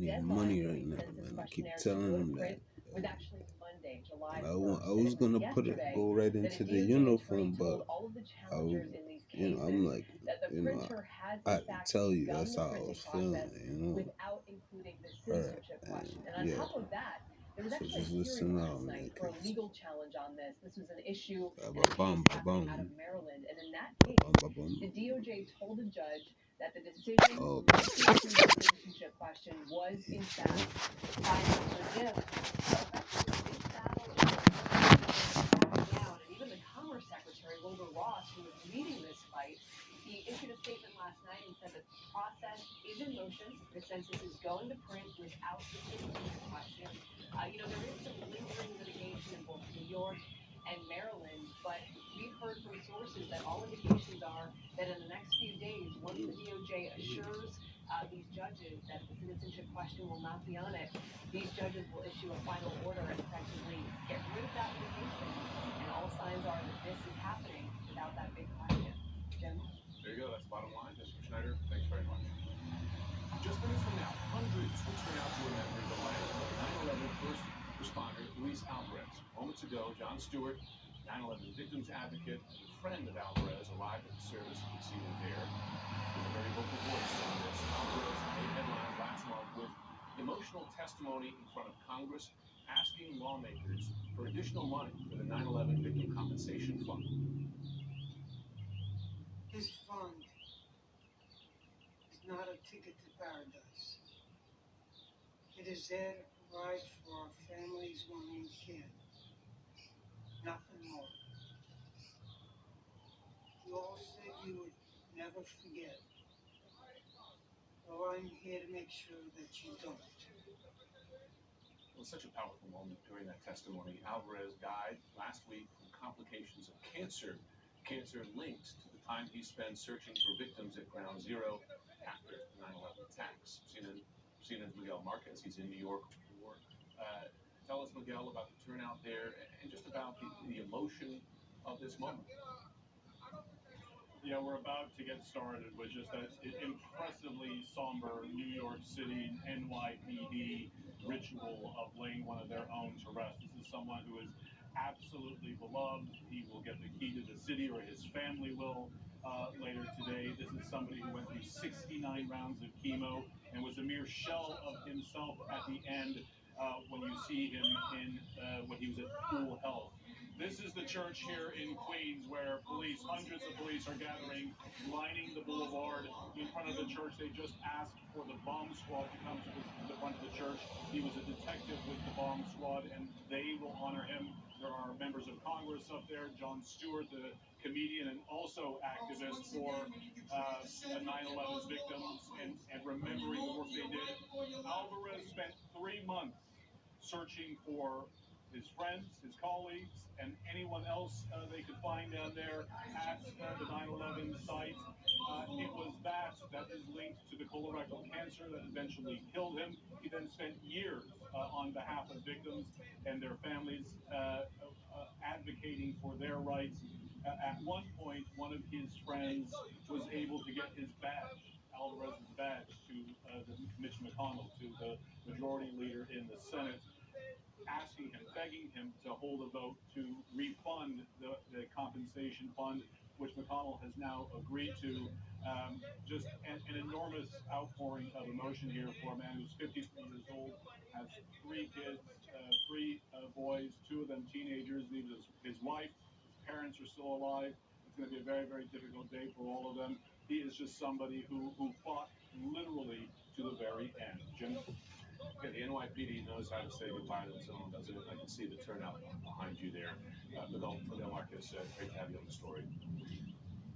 need money right now, man. I keep telling them that. And I was gonna go right into the uniform, but I'm like, I had to tell you that's how I was feeling. All right, and yeah. So just listen out, man. Ba-bum, ba-bum. Ba-bum. Oh, There you go. That's the bottom line. Mr. Schneider, thanks very much. Just minutes from now, hundreds will turn out to remember the life of 9/11 first responder Luis Alvarez. Moments ago, John Stewart, 9/11 victims advocate and friend of Alvarez, arrived at the service. You can see him there with a very vocal voice on this. Alvarez made headlines last month with emotional testimony in front of Congress asking lawmakers for additional money for the 9/11 Victim Compensation Fund. His fund is not a ticket to paradise. It is there to provide for our families when we can. Nothing more. You all said you would never forget. Well, I'm here to make sure that you don't. It was such a powerful moment during that testimony. Alvarez died last week from complications of cancer linked to the time he spent searching for victims at Ground Zero after the 9/11 attacks. CNN's Miguel Marquez, he's in New York for. Tell us, Miguel, about the turnout there and just about the emotion of this moment. Yeah, we're about to get started with just that impressively somber New York City NYPD ritual of laying one of their own to rest. This is someone who is absolutely beloved. He will get the key to the city, or his family will later today. This is somebody who went through 69 rounds of chemo and was a mere shell of himself at the end when you see him when he was at full health. This is the church here in Queens where hundreds of police are gathering, lining the boulevard in front of the church. They just asked for the bomb squad to come to the front of the church. He was a detective with the bomb squad, and they will honor him. There are members of Congress up there, Jon Stewart, the comedian and also activist for the 9/11 victims and remembering the work they did. Alvarez spent 3 months searching for his friends, his colleagues, and anyone else they could find down there at the 9/11 site. It was that is linked to the colorectal cancer that eventually killed him. He then spent years on behalf of victims and their families advocating for their rights. At one point, one of his friends was able to get his badge, Alvarez's badge, to Mitch McConnell, to the majority leader in the Senate, asking him, begging him to hold a vote to refund the compensation fund, which McConnell has now agreed to. Just an enormous outpouring of emotion here for a man who's 53 years old, has 3 kids, 3 boys, 2 of them teenagers, his wife, his parents are still alive. It's going to be a very, very difficult day for all of them. He is just somebody who fought literally to the very end. Jim? Yeah, the NYPD knows how to say goodbye to its own, doesn't it? I can see the turnout behind you there. Miguel Marquez, great to have you on the story.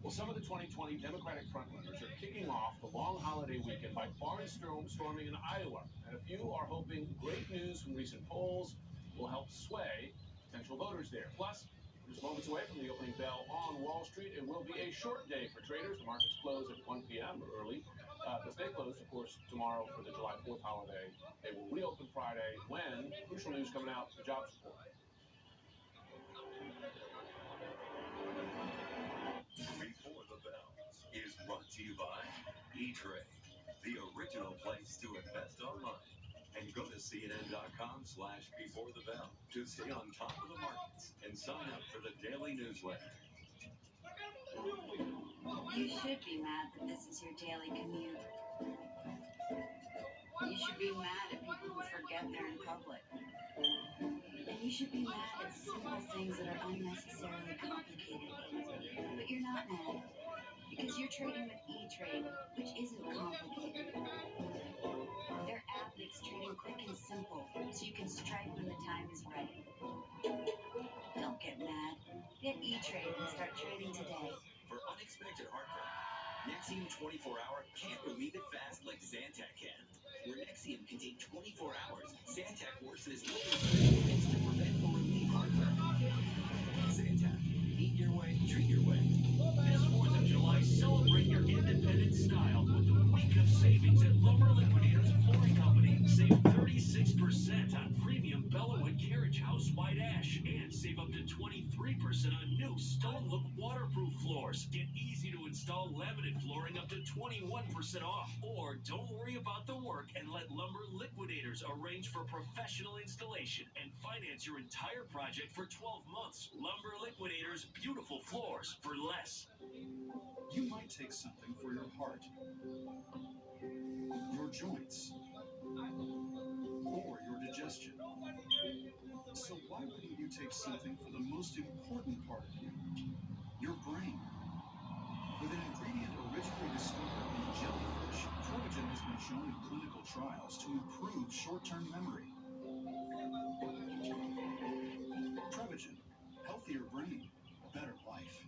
Well, some of the 2020 Democratic frontrunners are kicking off the long holiday weekend by barnstorming in Iowa. And a few are hoping great news from recent polls will help sway potential voters there. Plus, we're just moments away from the opening bell on Wall Street. It will be a short day for traders. The markets close at 1 p.m. early. But stay closed, of course, tomorrow for the July 4th holiday. They will reopen Friday when crucial news coming out, the jobs report. Before the Bell is brought to you by E-Trade. the original place to invest online. And go to CNN.com/beforethebell to stay on top of the markets and sign up for the daily newsletter. You should be mad that this is your daily commute. You should be mad at people who forget they're in public. And you should be mad at simple things that are unnecessarily complicated. But you're not mad, because you're trading with E-Trade, which isn't complicated. Their app makes trading quick and simple, so you can strike when the time is right. Don't get mad. Get E-Trade and start trading today. For unexpected heartburn, Nexium 24-hour can't relieve it fast like Zantac can. Where Nexium can take 24 hours, Zantac works in as little as 30 minutes to prevent or relieve heartburn. Zantac. Eat your way, treat your way. This 4th of July, celebrate your independent style with the week of savings at Lumber Liquidators Flooring Company. Save 36% on premium Bellawood Carriage House White Ash. And save up to 23% on new Stone Look waterproof floors. Get easy to install laminate flooring up to 21% off. Or don't worry about the work and let Lumber Liquidators arrange for professional installation and finance your entire project for 12 months. Lumber Liquidators, beautiful floors for less. You might take something for your heart, your joints, or your digestion. So why wouldn't you take something for the most important part of you, your brain? With an ingredient originally discovered in jellyfish, Prevagen has been shown in clinical trials to improve short-term memory. Prevagen, healthier brain, better life.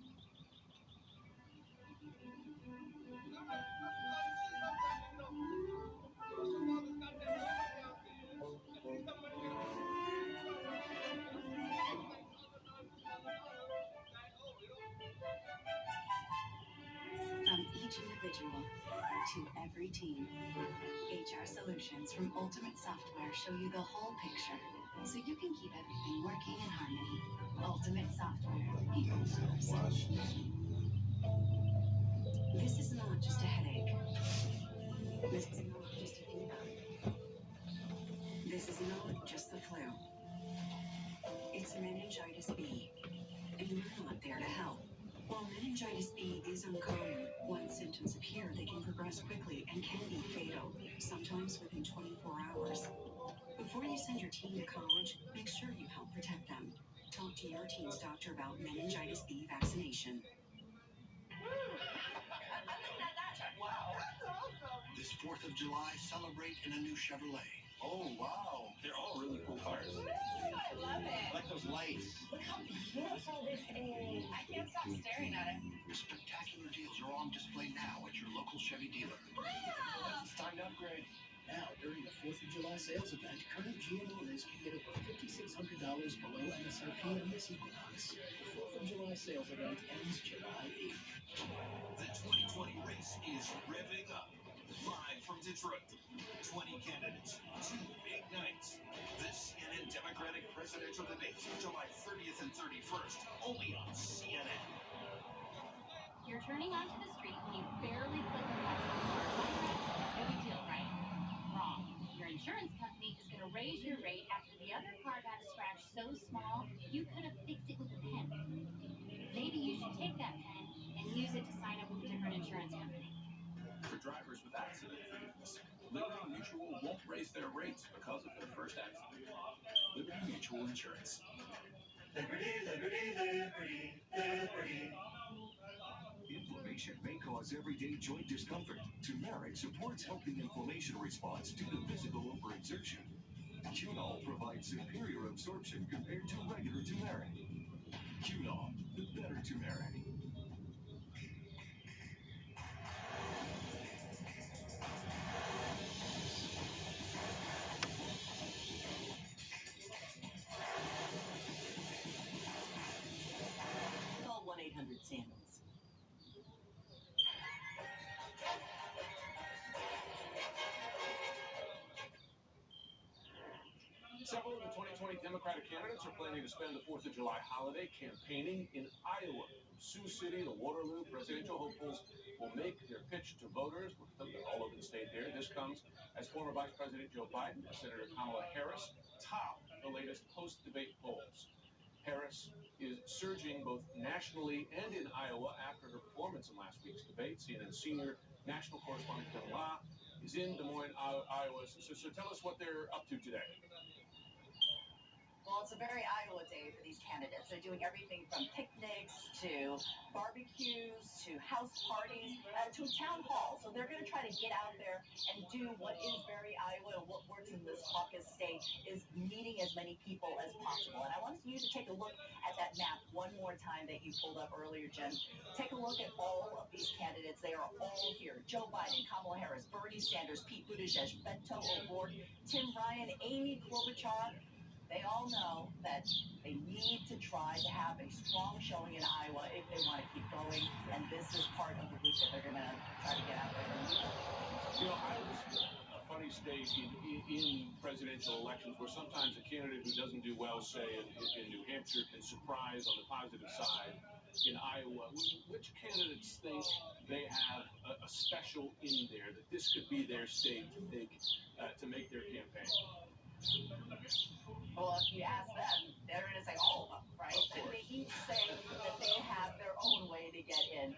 From each individual to every team, HR Solutions from Ultimate Software show you the whole picture, so you can keep everything working in harmony. Ultimate Software, people first. This is not just a headache. This is not just a fever. This is not just the flu. It's meningitis B, and we're not there to help. While meningitis B is uncommon, once symptoms appear, they can progress quickly and can be fatal, sometimes within 24 hours. Before you send your teen to college, make sure you help protect them. Talk to your teen's doctor about meningitis B vaccination. This 4th of July, celebrate in a new Chevrolet. Oh, wow. They're all really cool cars. I love it. Like those lights. Look how beautiful this is. I can't stop staring at it. Spectacular deals are on display now at your local Chevy dealer. It's time to upgrade. Now, during the 4th of July sales event, current GM owners can get over $5,600 below MSRP on this Equinox. The 4th of July sales event ends July 8th. The 2020 race is revving up. Live from Detroit. 20 candidates, 2 big nights. The CNN Democratic presidential debate, July 30th and 31st, only on CNN. You're turning onto the street when you barely click the button on the car. No big deal, right? Wrong. Your insurance company is going to raise your rate after the other car got a scratch so small you could have fixed it with a pen. Maybe you should take that pen and use it to sign up with a different insurance company. For drivers with accident claims, Liberty Mutual won't raise their rates because of their first accident. Liberty Mutual Insurance. Liberty, liberty, liberty, liberty. Inflammation may cause everyday joint discomfort. Turmeric supports healthy inflammation response due to physical overexertion. Cunol provides superior absorption compared to regular turmeric. Cunol, the better turmeric. Call 1-800-SAMUELS. Several of the 2020 Democratic candidates are planning to spend the 4th of July holiday campaigning in Iowa. From Sioux City to Waterloo, presidential hopefuls will make their pitch to voters with them all over the state. there. This comes as former Vice President Joe Biden and Senator Kamala Harris top the latest post-debate polls. Harris is surging both nationally and in Iowa after her performance in last week's debate. CNN senior national correspondent Ken La is in Des Moines, Iowa. So tell us what they're up to today. Well, it's a very Iowa day for these candidates. They're doing everything from picnics to barbecues to house parties to a town hall. So they're going to try to get out there and do what is very Iowa. What works in this caucus state is meeting as many people as possible. And I want you to take a look at that map one more time that you pulled up earlier, Jen. Take a look at all of these candidates. They are all here. Joe Biden, Kamala Harris, Bernie Sanders, Pete Buttigieg, Beto O'Rourke, Tim Ryan, Amy Klobuchar. They all know that they need to try to have a strong showing in Iowa if they want to keep going, and this is part of the route that they're going to try to get out there. You know, Iowa's a funny state in presidential elections where sometimes a candidate who doesn't do well, say, in New Hampshire can surprise on the positive side in Iowa. Which candidates think they have a special in there, that this could be their state to make their campaign? Well, if you ask them, they're going to say all of them, right? They each say that they have their own way to get in.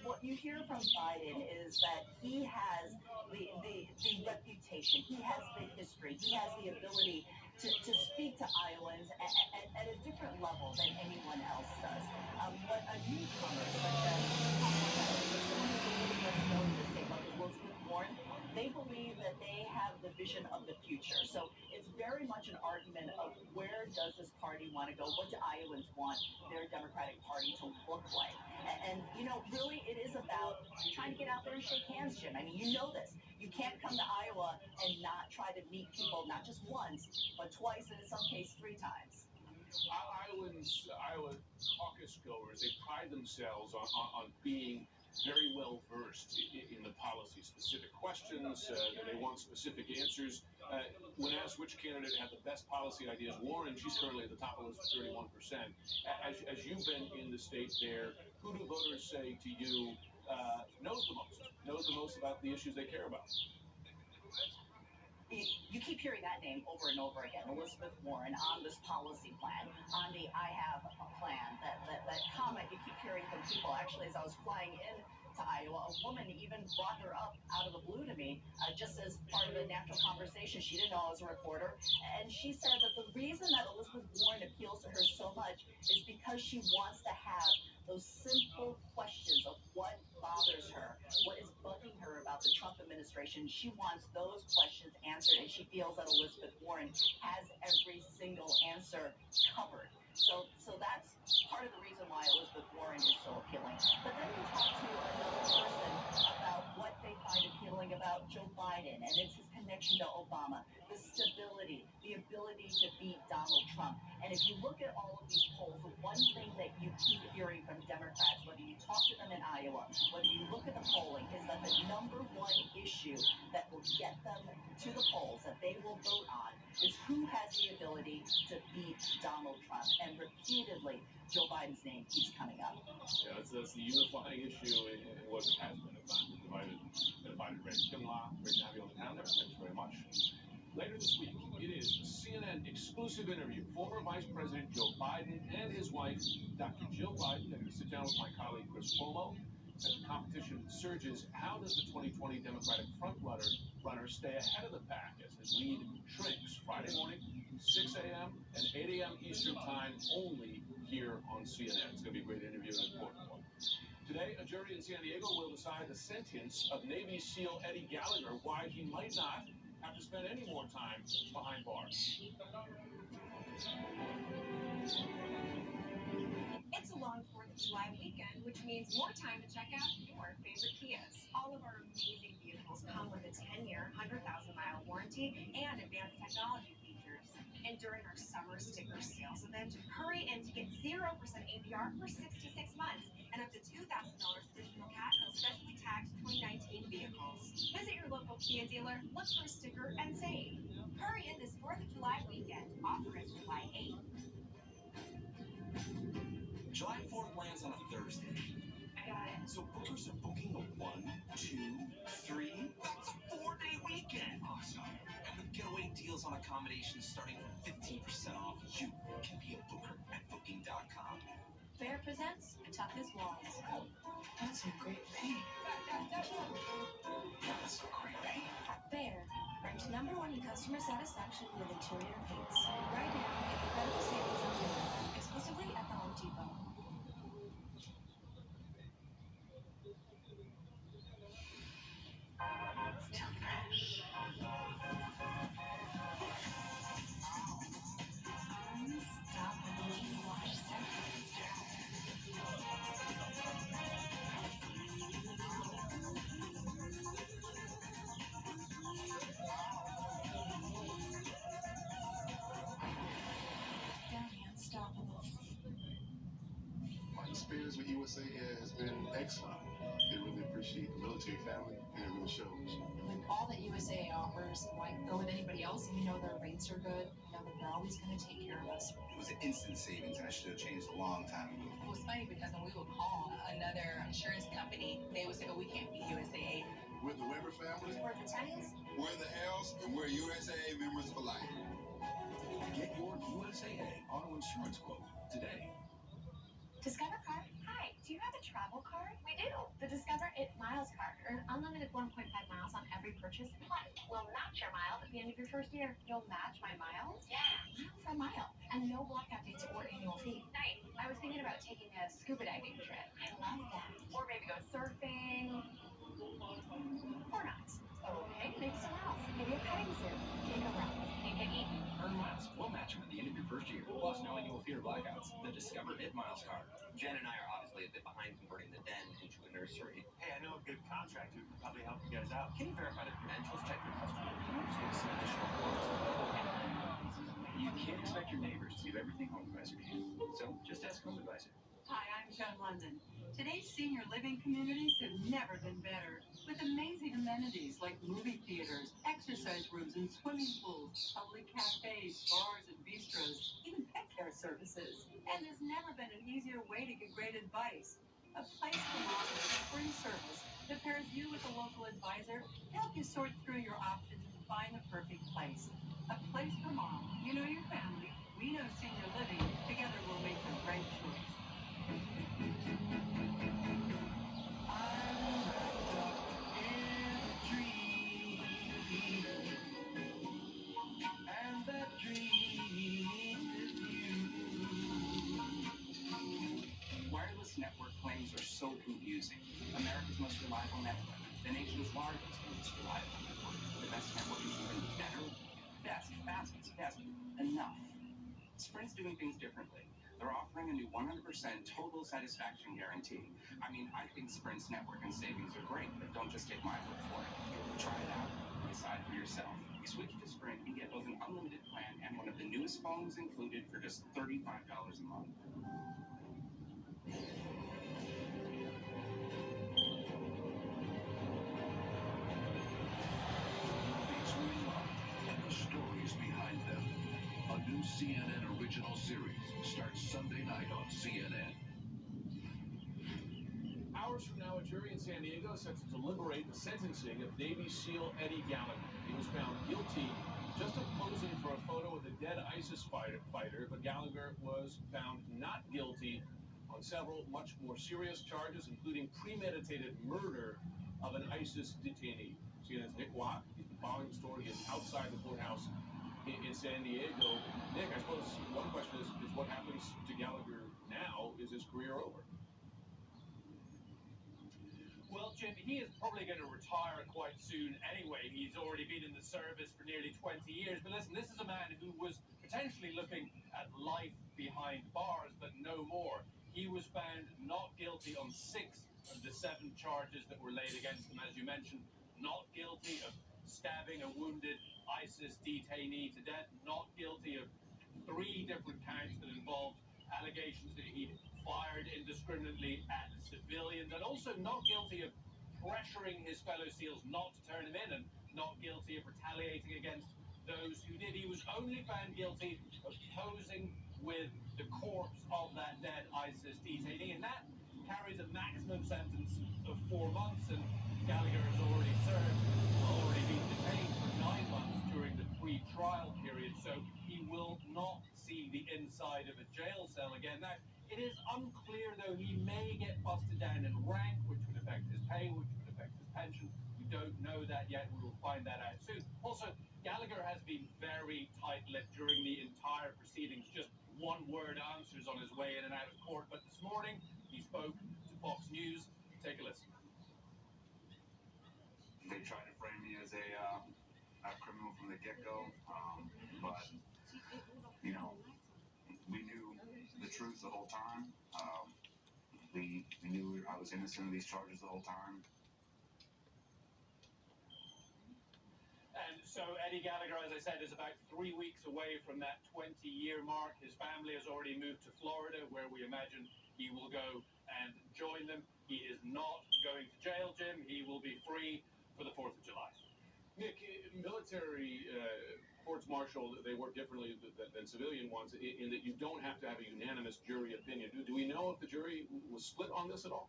What you hear from Biden is that he has the reputation, he has the history, he has the ability to speak to Iowans at a different level than anyone else does. But a newcomer such as Kamala Harris, or someone who's a little less known in the state, like Elizabeth Warren, they believe that they have the vision of the future. So it's very much an argument of where does this party want to go? What do Iowans want their Democratic Party to look like? And you know, really, it is about trying to get out there and shake hands, Jim. I mean, you know this. You can't come to Iowa and not try to meet people, not just once, but twice, and in some cases 3 times. Iowa caucus goers, they pride themselves on being very well versed in the policy specific questions. They want specific answers. When asked which candidate had the best policy ideas, Warren, she's currently at the top of the list with 31%. As you've been in the state there, who do voters say to you knows the most about the issues they care about? You keep hearing that name over and over again, Elizabeth Warren, on this policy plan, on the I Have a Plan, that comment you keep hearing from people. Actually, as I was flying in to Iowa, a woman even brought her up out of the blue to me, just as part of a natural conversation. She didn't know I was a reporter, and she said that the reason that Elizabeth Warren appeals to her so much is because she wants to have those simple questions of what bothers her, what is bugging her about the Trump administration. She wants those questions answered, and she feels that Elizabeth Warren has every single answer covered. So that's part of the reason why Elizabeth Warren is so appealing. But then you talk to another person about what they find appealing about Joe Biden, and it's his connection to Obama, the stability, the ability to beat Donald Trump. And if you look at all of these polls, the one thing that you keep hearing from Democrats, whether you talk to them in Iowa, whether you look at the polling, is that the number one issue that will get them to the polls, that they will vote on, is who has the ability to beat Donald Trump. And repeatedly, Joe Biden's name keeps coming up. Yeah, that's the unifying issue in what has been a time divided race. Ken La, great to have you on the calendar. Thanks very much. Later this week, it is a CNN exclusive interview. Former Vice President Joe Biden and his wife, Dr. Jill Biden. They're going to sit down with my colleague Chris Cuomo. As the competition surges, how does the 2020 Democratic frontrunner stay ahead of the pack as his lead shrinks? Friday morning, 6 a.m. and 8 a.m. Eastern Time, only here on CNN. It's going to be a great interview and an important one. Today, a jury in San Diego will decide the sentence of Navy SEAL Eddie Gallagher, why he might not have to spend any more time behind bars. It's a long 4th of July weekend, which means more time to check out your favorite Kias. All of our amazing vehicles come with a 10-year, 100,000-mile warranty and advanced technology features. And during our summer sticker sales event, hurry in to get 0% APR for 66 months and up to $2,000 additional cash on specially tagged 2019 vehicles. Visit your local Kia dealer, look for a sticker, and save. Hurry in this 4th of July weekend. Offer ends July 8th. July 4th lands on a Thursday. I got it. So bookers are booking a 1, 2, 3, that's 4 accommodations starting from 15% off. You can be a booker at Booking.com. Bear presents Tough as Walls. That's a great paint. That's a great paint. Bear ranked #1 in customer satisfaction with interior paints. Right now, get incredible savings on Bear exclusively at the Home Depot. Still fresh. Unstoppable wash surface. Very unstoppable. My experience with USA Air has been excellent. They really appreciate the military family, and it really shows. With all that USA offers, why go with anybody else? We know their rates are good, know that they're always going to take care of us. It was an instant savings, and I should have changed a long time ago. It was funny because when we would call another insurance company, they would say, "Oh, we can't be USA." We're the Weber family. We're the Tennys. We're the Hells, and we're USAA members for life. Get your USAA auto insurance quote today. Discover card. Hi, do you have a travel card? We do. The Discover It Miles card. Earn unlimited 1.5 miles on every purchase. Plus, we'll match your miles at the end of your first year. You'll match my miles? Yeah, mile for mile. And no blackout dates or annual fee. Nice. I was thinking about taking a scuba diving trip. I love that. Or maybe go surfing. Or not. Okay, maybe somewhere else. Maybe a petting zoo. Can't go wrong. Can't get eaten. Earn miles. We'll match them at the end of your first year. Plus, no annual fee or blackouts. The Discover It Miles card. Jen and I are obviously a bit behind converting the den into a nursery. Hey, I know a good contractor who can probably help you guys out. Can you verify the credentials? Check your customer reviews. Give some additional quotes. You can't expect your neighbors to do everything HomeAdvisor can. So just ask HomeAdvisor. Hi, I'm Joan London. Today's senior living communities have never been better. With amazing amenities like movie theaters, exercise rooms and swimming pools, public cafes, bars and bistros, even pet care services. And there's never been an easier way to get great advice. A place for mom with a free service that pairs you with a local advisor to help you sort through your options and find the perfect place. A place for mom. You know your family. We know senior living. Together we'll make the right choice. And that dream is you. Wireless network claims are so confusing. America's most reliable network, the nation's largest and most reliable network. The best network is even better, best, fastest, best, enough. Sprint's doing things differently. They're offering a new 100% total satisfaction guarantee. I mean, I think Sprint's network and savings are great, but don't just take my word for it. Try it out and decide for yourself. Switch to Sprint and get both an unlimited plan and one of the newest phones included for just $35 a month. Movies we love and the stories behind them. A new CNN original series starts Sunday night on CNN. Hours from now, a jury in San Diego set to deliberate the sentencing of Navy SEAL Eddie Gallagher. He was found guilty just of posing for a photo of a dead ISIS fighter, but Gallagher was found not guilty on several much more serious charges, including premeditated murder of an ISIS detainee. CNN's Nick Watt, he's been following the story. He is outside the courthouse in San Diego. Nick, I suppose one question is what happens to Gallagher now? Is his career over? Well, Jim, he is probably going to retire quite soon anyway. He's already been in the service for nearly 20 years. But listen, this is a man who was potentially looking at life behind bars, but no more. He was found not guilty on 6 of the 7 charges that were laid against him, as you mentioned. Not guilty of stabbing a wounded ISIS detainee to death. Not guilty of 3 different counts that involved allegations that he'd fired indiscriminately at civilians, and also not guilty of pressuring his fellow SEALs not to turn him in, and not guilty of retaliating against those who did. He was only found guilty of posing with the corpse of that dead ISIS detainee, and that carries a maximum sentence of 4 months, and Gallagher has already been detained for 9 months during the pre-trial period. arrested, so he will not see the inside of a jail cell again. Now, it is unclear, though, he may get busted down in rank, which would affect his pay, which would affect his pension. We don't know that yet. We will find that out soon. Also, Gallagher has been very tight-lipped during the entire proceedings, just one-word answers on his way in and out of court. But this morning, he spoke to Fox News. Take a listen. They tried to frame me as a criminal from the get-go, but, you know, we knew the truth the whole time. We knew I was innocent of these charges the whole time. And so Eddie Gallagher, as I said, is about 3 weeks away from that 20-year mark. His family has already moved to Florida, where we imagine he will go and join them. He is not going to jail, Jim. He will be free for the 4th of July. Nick, military courts-martial, they work differently than civilian ones in that you don't have to have a unanimous jury opinion. Do we know if the jury was split on this at all?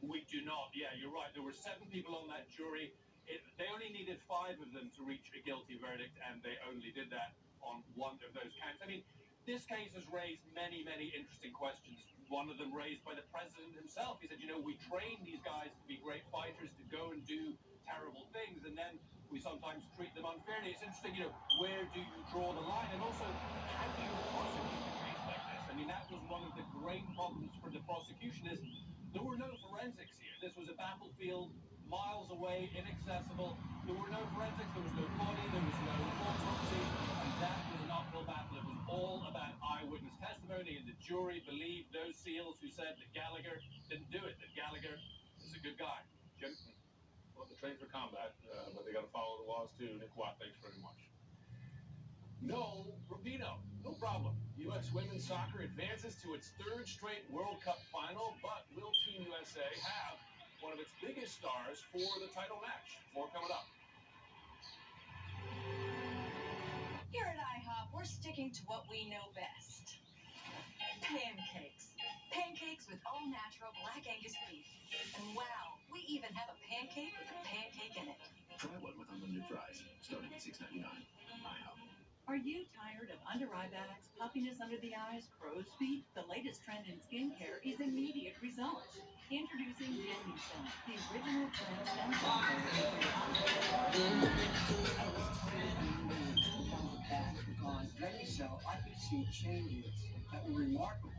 We do not. Yeah, you're right. There were 7 people on that jury. They only needed 5 of them to reach a guilty verdict, and they only did that on 1 of those counts. I mean, this case has raised many, many interesting questions. One of them raised by the president himself. He said, you know, we train these guys to be great fighters, to go and do terrible things, and then we sometimes treat them unfairly. It's interesting, you know, where do you draw the line? And also, how do you prosecute a case like this? I mean, that was one of the great problems for the prosecution is there were no forensics here. This was a battlefield, miles away, inaccessible. There were no forensics, there was no body, there was no autopsy, and that was an uphill battle. It was all about eyewitness testimony, and the jury believed those SEALs who said that Gallagher didn't do it, that Gallagher is a good guy. Jim? Well, they train for combat, but they got to follow the laws too. Nick Watt, thanks very much. No, Rubino, no problem. U.S. women's soccer advances to its 3rd straight World Cup final, but will Team USA have one of its biggest stars for the title match? More coming up. Here at IHOP, we're sticking to what we know best. Pancakes. Pancakes with all-natural Black Angus beef. And wow, we even have a pancake with a pancake in it. Try one with unlimited fries, starting at $6.99. IHOP. Are you tired of under-eye bags, puffiness under the eyes, crow's feet? The latest trend in skincare is immediate results. Introducing Genucel, the original plant stem cell On Genucel, I could see changes that were remarkable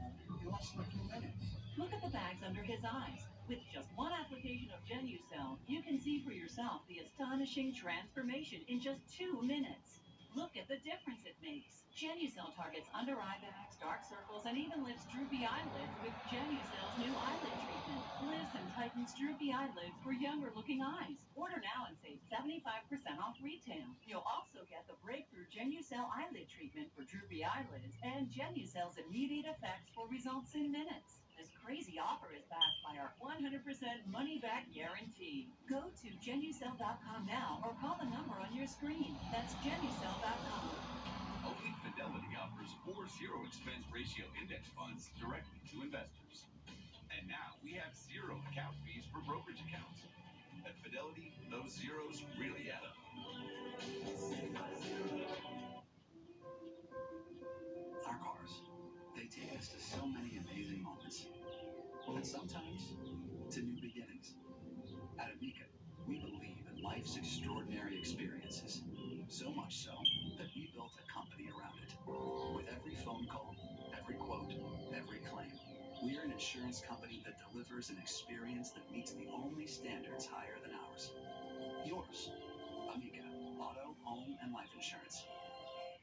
in less than a few minutes. Look at the bags under his eyes. With just 1 application of Genucel, you can see for yourself the astonishing transformation in just 2 minutes. Look at the difference it makes. Genucel targets under-eye bags, dark circles, and even lifts droopy eyelids with Genucel's new eyelid treatment. Lifts and tightens droopy eyelids for younger-looking eyes. Order now and save 75% off retail. You'll also get the breakthrough Genucel eyelid treatment for droopy eyelids and Genucel's immediate effects for results in minutes. This crazy offer is backed by our 100% money-back guarantee. Go to Genucel.com now or call the number on your screen. That's Genucel.com. Only Fidelity offers 4 zero-expense ratio index funds directly to investors. And now we have 0 account fees for brokerage accounts. At Fidelity, those zeros really add up. Our cars, they take us to so many amazing moments. And sometimes, to new beginnings. At Amica, we believe in life's extraordinary experiences. So much so that we built a company around it. With every phone call, every quote, every claim, we're an insurance company that delivers an experience that meets the only standards higher than ours. Yours. Amica. Auto, home, and life insurance.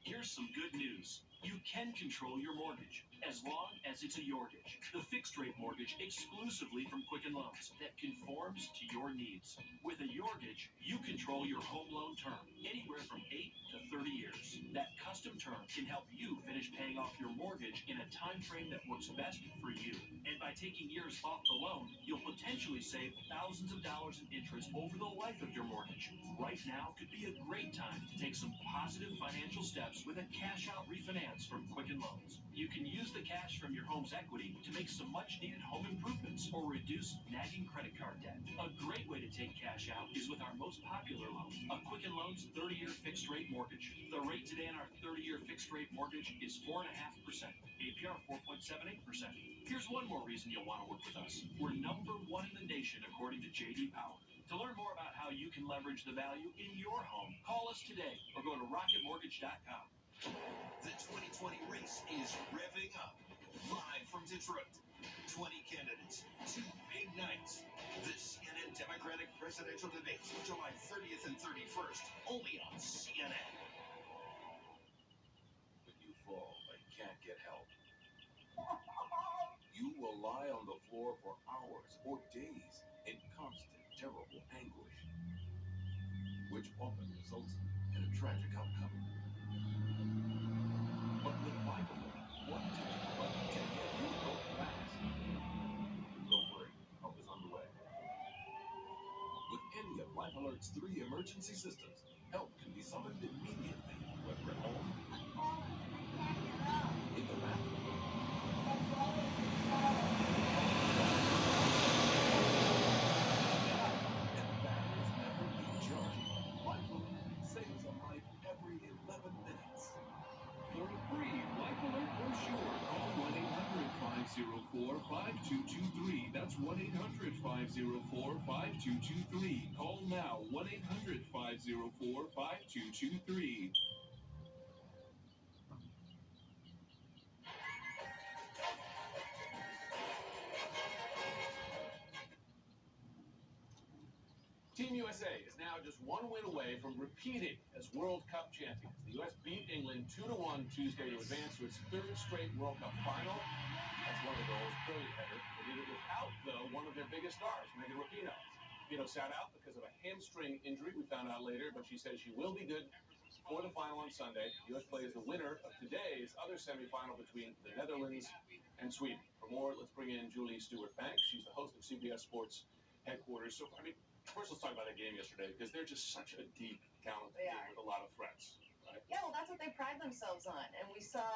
Here's some good news. You can control your mortgage, as long as it's a Yorgage, the fixed-rate mortgage exclusively from Quicken Loans that conforms to your needs. With a Yorgage, you control your home loan term, anywhere from 8 to 30 years. That custom term can help you finish paying off your mortgage in a time frame that works best for you. And by taking years off the loan, you'll potentially save thousands of dollars in interest over the life of your mortgage. Right now could be a great time to take some positive financial steps with a cash-out refinance from Quicken Loans. You can use the cash from your home's equity to make some much-needed home improvements or reduce nagging credit card debt. A great way to take cash out is with our most popular loan, a Quicken Loans 30-year fixed-rate mortgage. The rate today on our 30-year fixed-rate mortgage is 4.5%, APR 4.78%. Here's one more reason you'll want to work with us. We're #1 in the nation according to J.D. Power. To learn more about how you can leverage the value in your home, call us today or go to rocketmortgage.com. The 2020 race is revving up. Live from Detroit. 20 candidates, 2 big nights. The CNN Democratic presidential debates, July 30th and 31st, only on CNN. When you fall and can't get help, you will lie on the floor for hours or days in constant, terrible anguish, which often results in a tragic outcome. But with Vitamin, one touch button can get you help fast. Don't worry, help is on the way. With any of Life Alert's 3 emergency systems, help can be summoned immediately, whether at home, in the bathroom, and batteries never recharge. Life Alert saves a life every 11 minutes. For a free Life Alert brochure, call 1-800-504-5223. That's 1-800-504-5223. Call now, 1-800-504-5223. Team USA is now just 1 win away from repeating as World Cup champions. The U.S. beat England 2-1 Tuesday to advance to its 3rd straight World Cup final. That's one of the goals. Brilliant header. They did it without, though, one of their biggest stars, Megan Rapinoe. Rapinoe sat out because of a hamstring injury, we found out later, but she says she will be good for the final on Sunday. The U.S. plays the winner of today's other semifinal between the Netherlands and Sweden. For more, let's bring in Julie Stewart-Banks. She's the host of CBS Sports Headquarters. So, I mean, first, let's talk about that game yesterday, because they're just such a deep, talented team with a lot of threats. Right? Yeah, well, that's what they pride themselves on. And we saw,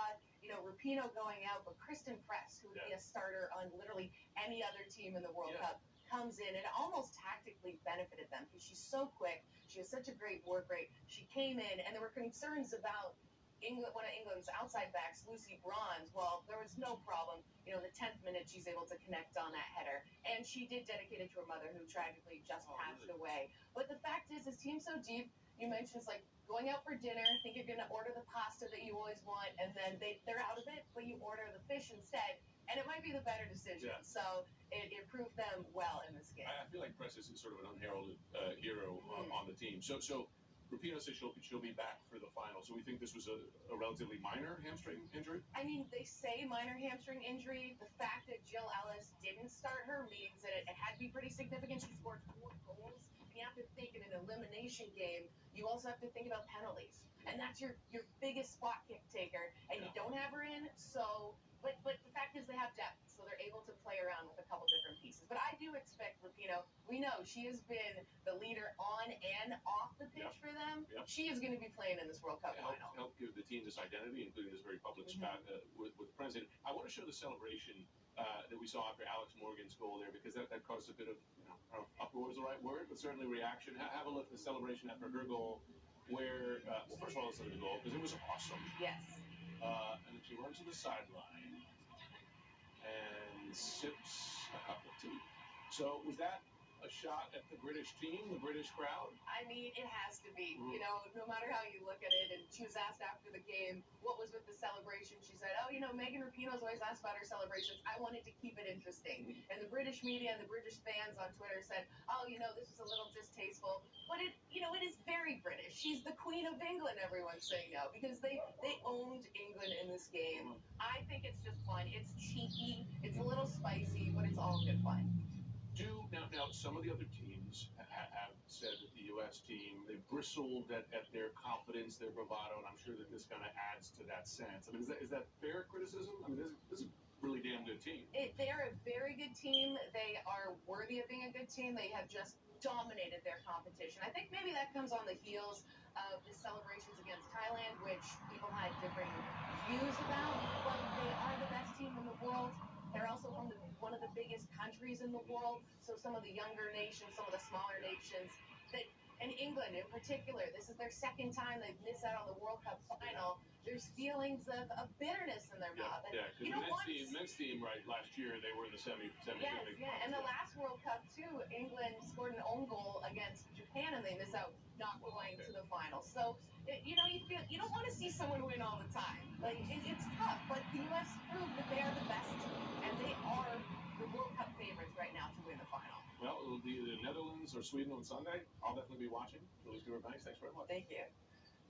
Rapinoe going out, but Kristen Press, who would be a starter on literally any other team in the World Cup, comes in and almost tactically benefited them because she's so quick. She has such a great work rate. She came in, and there were concerns about England, one of England's outside backs, Lucy Bronze. Well, there was no problem. The 10th minute, she's able to connect on that header. And she did dedicate it to her mother, who tragically just passed away. But the fact is, this team's so deep. You mentioned it's like going out for dinner, think you're going to order the pasta that you always want, and then they're out of it, but you order the fish instead. And it might be the better decision. Yeah. So it proved them well in this game. I feel like Press is sort of an unheralded hero on the team. So Rapinoe says she'll be back for the final. So we think this was a relatively minor hamstring injury? I mean, they say minor hamstring injury. The fact that Jill Ellis didn't start her means that it had to be pretty significant. She scored 4 goals. And you have to think in an elimination game, you also have to think about penalties. And that's your biggest spot kick taker. And you don't have her in, so... But the fact is they have depth, so they're able to play around with a couple different pieces. But I do expect Rapinoe, we know she has been the leader on and off the pitch for them. Yep. She is going to be playing in this World Cup final. Help give the team this identity, including this very public spat with the president. I want to show the celebration that we saw after Alex Morgan's goal there, because that caused a bit of, uproar is the right word, but certainly reaction. Have a look at the celebration after her goal, where, well, first of all, let's look at the goal, because it was awesome. Yes. And then she runs to the sideline and sips a cup of tea. So was that a shot at the British team, the British crowd? I mean, it has to be. No matter how you look at it. And she was asked after the game, what was with the celebration? She said, Megan Rapinoe's always asked about her celebrations. I wanted to keep it interesting. And the British media and the British fans on Twitter said, this is a little distasteful. But it is very British. She's the Queen of England, everyone's saying now, because they owned England in this game. I think it's just fun. It's cheeky. It's a little spicy, but it's all good fun. Now, some of the other teams have said that the U.S. team, they bristled at their confidence, their bravado, and I'm sure that this kind of adds to that sense. I mean, is that fair criticism? I mean, this is a really damn good team. They are a very good team. They are worthy of being a good team. They have just dominated their competition. I think maybe that comes on the heels of the celebrations against Thailand, which people had different views about, but they are the best team in the world. They're also from one of the biggest countries in the world, so some of the younger nations, some of the smaller nations, that England in particular, this is their second time they've missed out on the World Cup final. There's feelings of bitterness in their mouth. And because you know what? men's team, right, last year, they were in the semi. And the last World Cup, too, England scored an own goal against Japan, and they miss out not going to the final. So, you don't want to see someone win all the time. Like, it's tough, but the U.S. proved that they are the best, and they are the World Cup favorites right now to win the final. Well, it'll be the Netherlands or Sweden on Sunday. I'll definitely be watching. Julie Stewart-Banks, thanks very much. Thank you.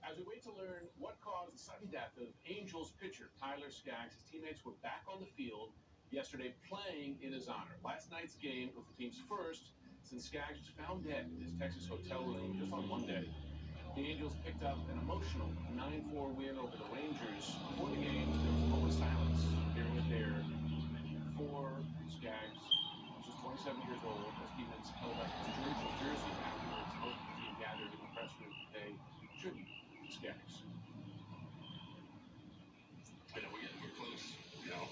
As we wait to learn what caused the sudden death of Angels pitcher Tyler Skaggs, his teammates were back on the field yesterday playing in his honor. Last night's game was the team's first since Skaggs was found dead in his Texas hotel room just on Monday. The Angels picked up an emotional 9-4 win over the Rangers. Before the game, there was a moment of silence here and there for Skaggs, who's just 27 years old, as teammates held up his jersey afterwards. Most of the team gathered in the press room to pay tribute to Skaggs. We're close. You know,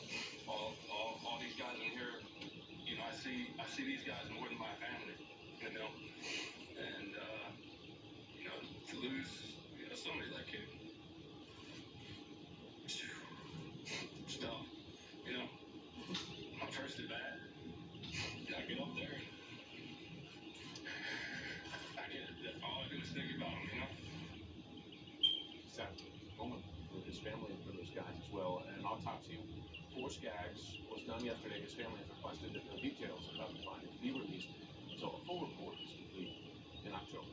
all these guys in here. You know, I see these guys more than my family. You know, and you know, to lose somebody like him, it's tough. You know, my first at bat, I get up there. All I do is think about him. You know. Sad moment for his family and for those guys as well. An autopsy for Skaggs was done yesterday. His family has requested that no details about the findings be released until a full report is complete in October.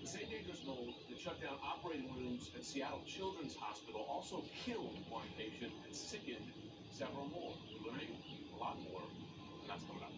The same dangerous mold that shut down operating rooms at Seattle Children's Hospital also killed one patient and sickened several more. We're learning a lot more, and that's coming up.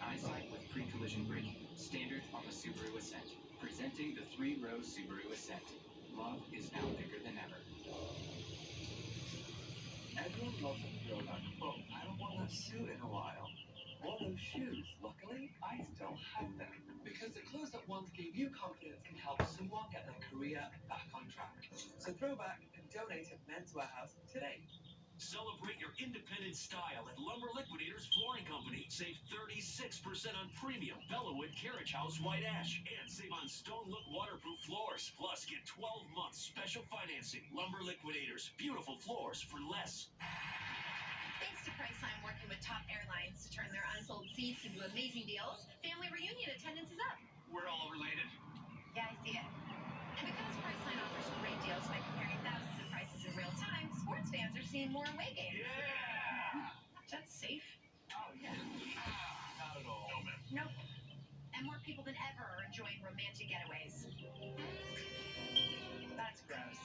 Eyesight with pre-collision braking, standard on the Subaru Ascent. Presenting the 3-row Subaru Ascent. Love is now bigger than ever. Everyone loves a throwback. Oh, I haven't worn that suit in a while. Or those shoes. Luckily, I still have them. Because the clothes that once gave you confidence can help someone get their career back on track. So throw back and donate at Men's Warehouse today. Celebrate your independent style at Lumber Liquidators Flooring Company. Save 36% on premium Bellawood Carriage House White Ash. And save on Stone Look waterproof floors. Plus, get 12 months special financing. Lumber Liquidators. Beautiful floors for less. Thanks to Priceline working with top airlines to turn their unsold seats into amazing deals, family reunion attendance is up. We're all related. Yeah, I see it. And because Priceline offers great deals by comparing thousands of prices in real time, sports fans are seeing more away games. Yeah! That's safe. Oh, yeah. Not at all. No, ma'am. Nope. And more people than ever are enjoying romantic getaways. That's gross.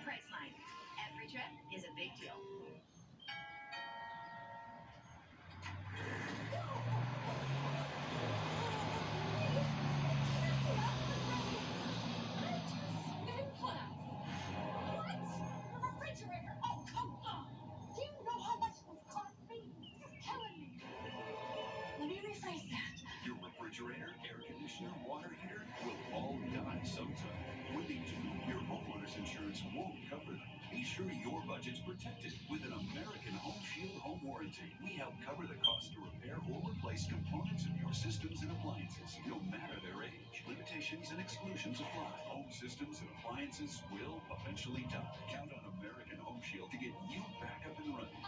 Priceline. Every trip is a big deal. Refrigerator, air conditioner, water heater will all die sometime. Waiting to your homeowner's insurance won't cover them. Be sure your budget's protected with an American Home Shield home warranty. We help cover the cost to repair or replace components of your systems and appliances, no matter their age. Limitations and exclusions apply. Home systems and appliances will eventually die. Count on American Home Shield to get you back up and running.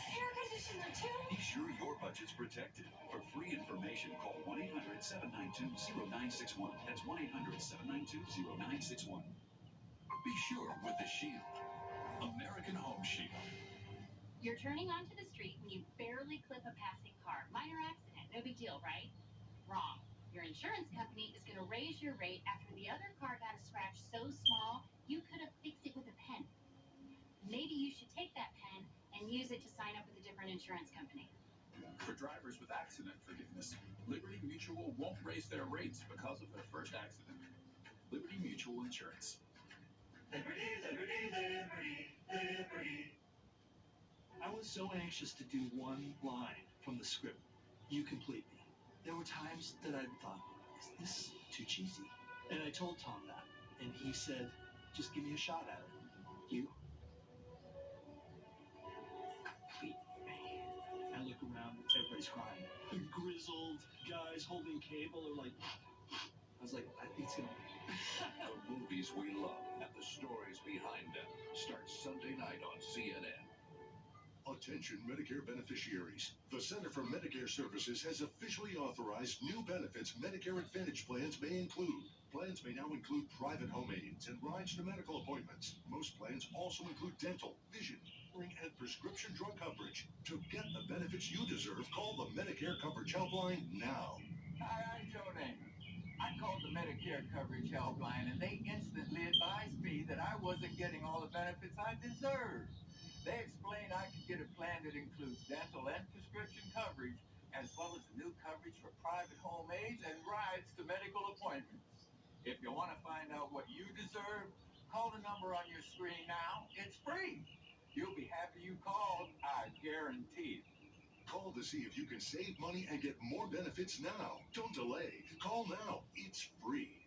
Air conditioner too? Be sure your budget's protected. For free information, call 1-800-792-0961. That's 1-800-792-0961. Be sure with the Shield. American Home Shield. You're turning onto the street when you barely clip a passing car. Minor accident, no big deal, right? Wrong. Your insurance company is going to raise your rate after the other car got a scratch so small you could have fixed it with a pen. Maybe you should take that pen and use it to sign up with a different insurance company. For drivers with accident forgiveness, Liberty Mutual won't raise their rates because of their first accident. Liberty Mutual Insurance. Liberty, liberty, liberty, liberty. I was so anxious to do one line from the script. You complete me. There were times that I thought, is this too cheesy? And I told Tom that, and he said, just give me a shot at it. You complete me. I look around, everybody's crying. The grizzled guys holding cable are like, I was like, I think it's gonna The movies we love and the stories behind them start Sunday night on CNN. Attention Medicare beneficiaries. The Center for Medicare Services has officially authorized new benefits Medicare Advantage plans may include. Plans may now include private home aids and rides to medical appointments. Most plans also include dental, vision, hearing, and prescription drug coverage. To get the benefits you deserve, call the Medicare Coverage Helpline now. Hi, I'm Joe Namath. I called the Medicare Coverage Helpline, and they instantly advised me that I wasn't getting all the benefits I deserved. They explained I could get a plan that includes dental and prescription coverage, as well as the new coverage for private home aids and rides to medical appointments. If you want to find out what you deserve, call the number on your screen now. It's free. You'll be happy you called, I guarantee it. Call to see if you can save money and get more benefits now. Don't delay. Call now. It's free.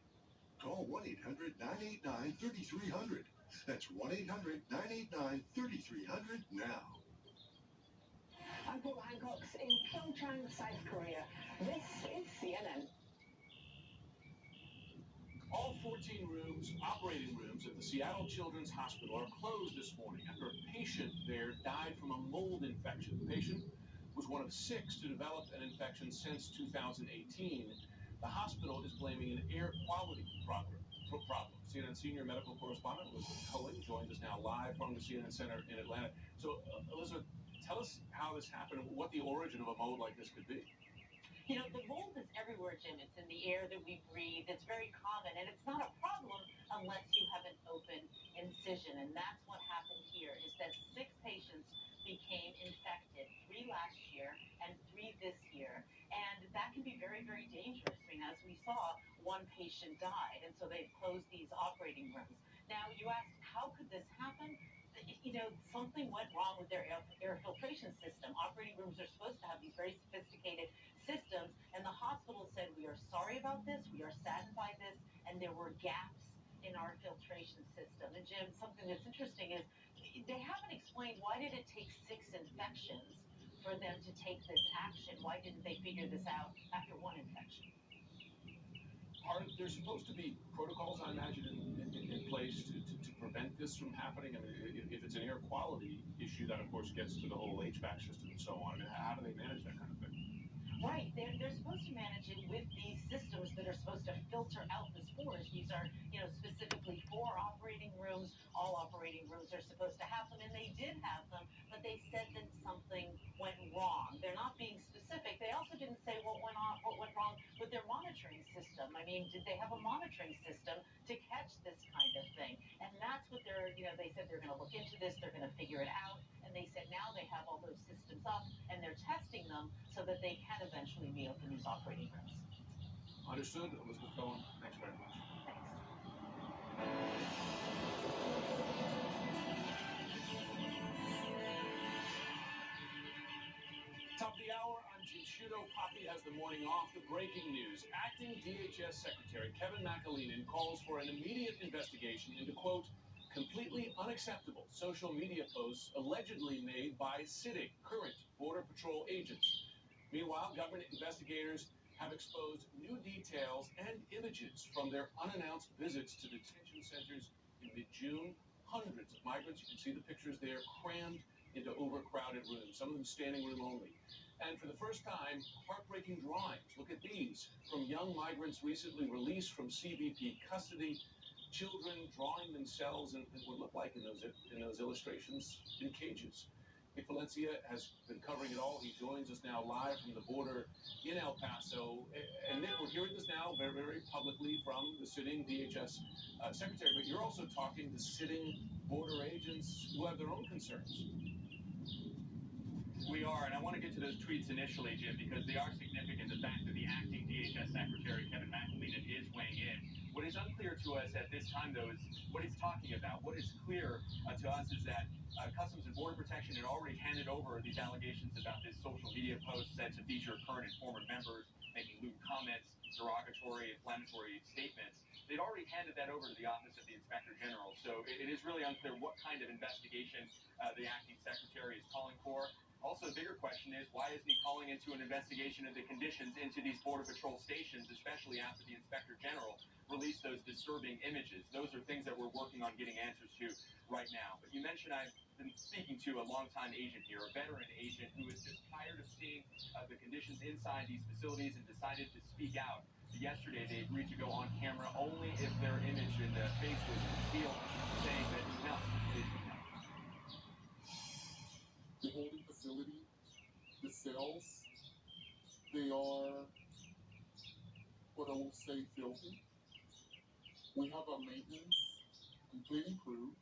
Call 1-800-989-3300. That's 1-800-989-3300 now. I'm Paula Hancock in Pyeongchang, South Korea. This is CNN. All 14 operating rooms at the Seattle Children's Hospital are closed this morning after a patient there died from a mold infection. The patient was one of 6 to develop an infection since 2018. The hospital is blaming an air quality problem. CNN senior medical correspondent Elizabeth Cohen joins us now live from the CNN Center in Atlanta. So, Elizabeth, tell us how this happened and what the origin of a mold like this could be. You know, the mold is everywhere, Jim. It's in the air that we breathe. It's very common, and it's not a problem unless you have an open incision. And that's what happened here, is that 6 patients became infected, 3 last year and 3 this year. And that can be very, very dangerous. I mean, as we saw, 1 patient died, and so they've closed these operating rooms. Now, you asked, how could this happen? You know, something went wrong with their air filtration system. Operating rooms are supposed to have these very sophisticated systems, and the hospital said, we are sorry about this, we are saddened by this, and there were gaps in our filtration system. And Jim, something that's interesting is they haven't explained why did it take 6 infections for them to take this action? Why didn't they figure this out after 1 infection? Are there supposed to be protocols, I imagine, in place to prevent this from happening? I mean, if it's an air quality issue, that of course gets to the whole HVAC system and so on. I mean, how do they manage that kind of thing? Right, they're supposed to manage it with these systems that are supposed to filter out the spores. These are, you know, specifically for operating rooms. All operating rooms are supposed to have them, and they did have them, but they said that something went wrong. They're not being specific. They also didn't say what went wrong with their monitoring system. I mean, did they have a monitoring system to catch this kind of thing? And that's what they're, you know, they said they're going to look into this, they're going to figure it out, and they said now they have all those systems up, and they're testing them so that they can eventually reopen these operating rooms. Understood. Elizabeth Cohen, thanks very much. Top of the hour, I'm Jim Sciutto. Poppy has the morning off. The breaking news. Acting DHS Secretary Kevin McAleenan calls for an immediate investigation into, quote, completely unacceptable social media posts allegedly made by sitting current Border Patrol agents. Meanwhile, government investigators have exposed new details and images from their unannounced visits to detention centers in mid-June. Hundreds of migrants, you can see the pictures there, crammed into overcrowded rooms, some of them standing room only. And for the first time, heartbreaking drawings. Look at these from young migrants recently released from CBP custody. Children drawing themselves in what look like in those illustrations in cages. Nick Valencia has been covering it all. He joins us now live from the border in El Paso. And Nick, we're hearing this now very, very publicly from the sitting DHS secretary, but you're also talking to sitting border agents who have their own concerns. We are, and I want to get to those tweets initially, Jim, because they are significant. The fact that the acting DHS Secretary, Kevin McAleenan, is weighing in. What is unclear to us at this time, though, is what he's talking about. What is clear to us is that Customs and Border Protection had already handed over these allegations about this social media post said to feature current and former members making lewd comments, derogatory, inflammatory statements. They'd already handed that over to the Office of the Inspector General, so it is really unclear what kind of investigation the acting secretary is calling for. Also, the bigger question is, why isn't he calling into an investigation of the conditions into these Border Patrol stations, especially after the Inspector General released those disturbing images? Those are things that we're working on getting answers to right now. But you mentioned I've been speaking to a longtime agent here, a veteran agent who is just tired of seeing the conditions inside these facilities and decided to speak out. Yesterday, they agreed to go on camera only if their image and face was concealed, saying that enough is enough. The holding facility, the cells, they are what I will say filthy. We have a maintenance and cleaning crew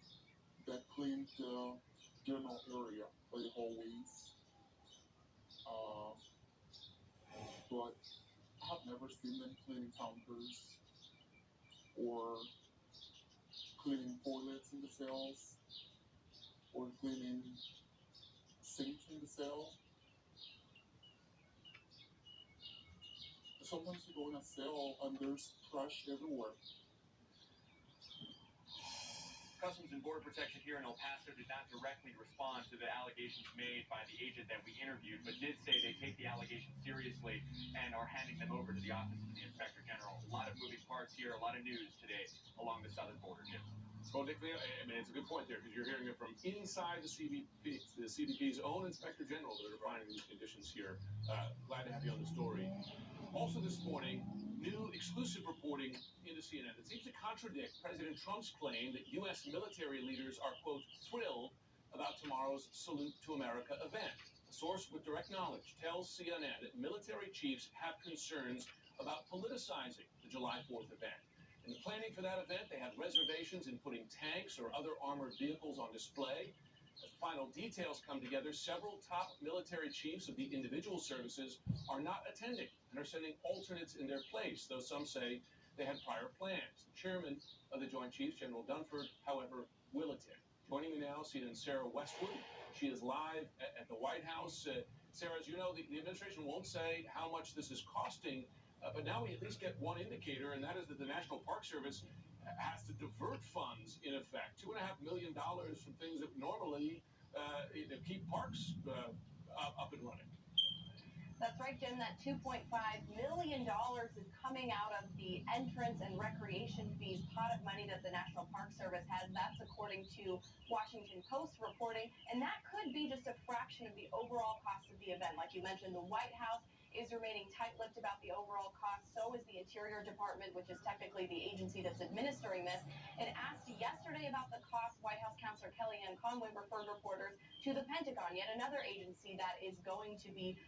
that cleaned the general area, like the hallways. But I have never seen them cleaning counters or cleaning toilets in the cells or cleaning sinks in the cell. Sometimes you go in a cell and there's trash everywhere. Customs and Border Protection here in El Paso did not directly respond to the allegations made by the agent that we interviewed, but did say they take the allegations seriously and are handing them over to the Office of the Inspector General. A lot of moving parts here, a lot of news today along the southern border, Jim. Well, Nick, I mean, it's a good point there, because you're hearing it from inside the CBP's own Inspector General that are finding these conditions here. Glad to have you on the story. Also this morning, new exclusive reporting into CNN that seems to contradict President Trump's claim that U.S. military leaders are, quote, thrilled about tomorrow's Salute to America event. A source with direct knowledge tells CNN that military chiefs have concerns about politicizing the July 4th event. In the planning for that event, they had reservations in putting tanks or other armored vehicles on display. As final details come together, several top military chiefs of the individual services are not attending and are sending alternates in their place, though some say they had prior plans. The chairman of the Joint Chiefs, General Dunford, however, will attend. Joining me now, CNN's Sarah Westwood. She is live at the White House. Sarah, as you know, the administration won't say how much this is costing, but now we at least get one indicator, and that is that the National Park Service has to divert funds, in effect, $2.5 million from things that normally keep parks up and running. That's right, Jim. That $2.5 million is coming out of the entrance and recreation fees pot of money that the National Park Service has. That's according to Washington Post reporting. And that could be just a fraction of the overall cost of the event. Like you mentioned, the White House is remaining tight-lipped about the overall cost. So is the Interior Department, which is technically the agency that's administering this. And asked yesterday about the cost, White House Counselor Kellyanne Conway referred reporters to the Pentagon, yet another agency that is going to be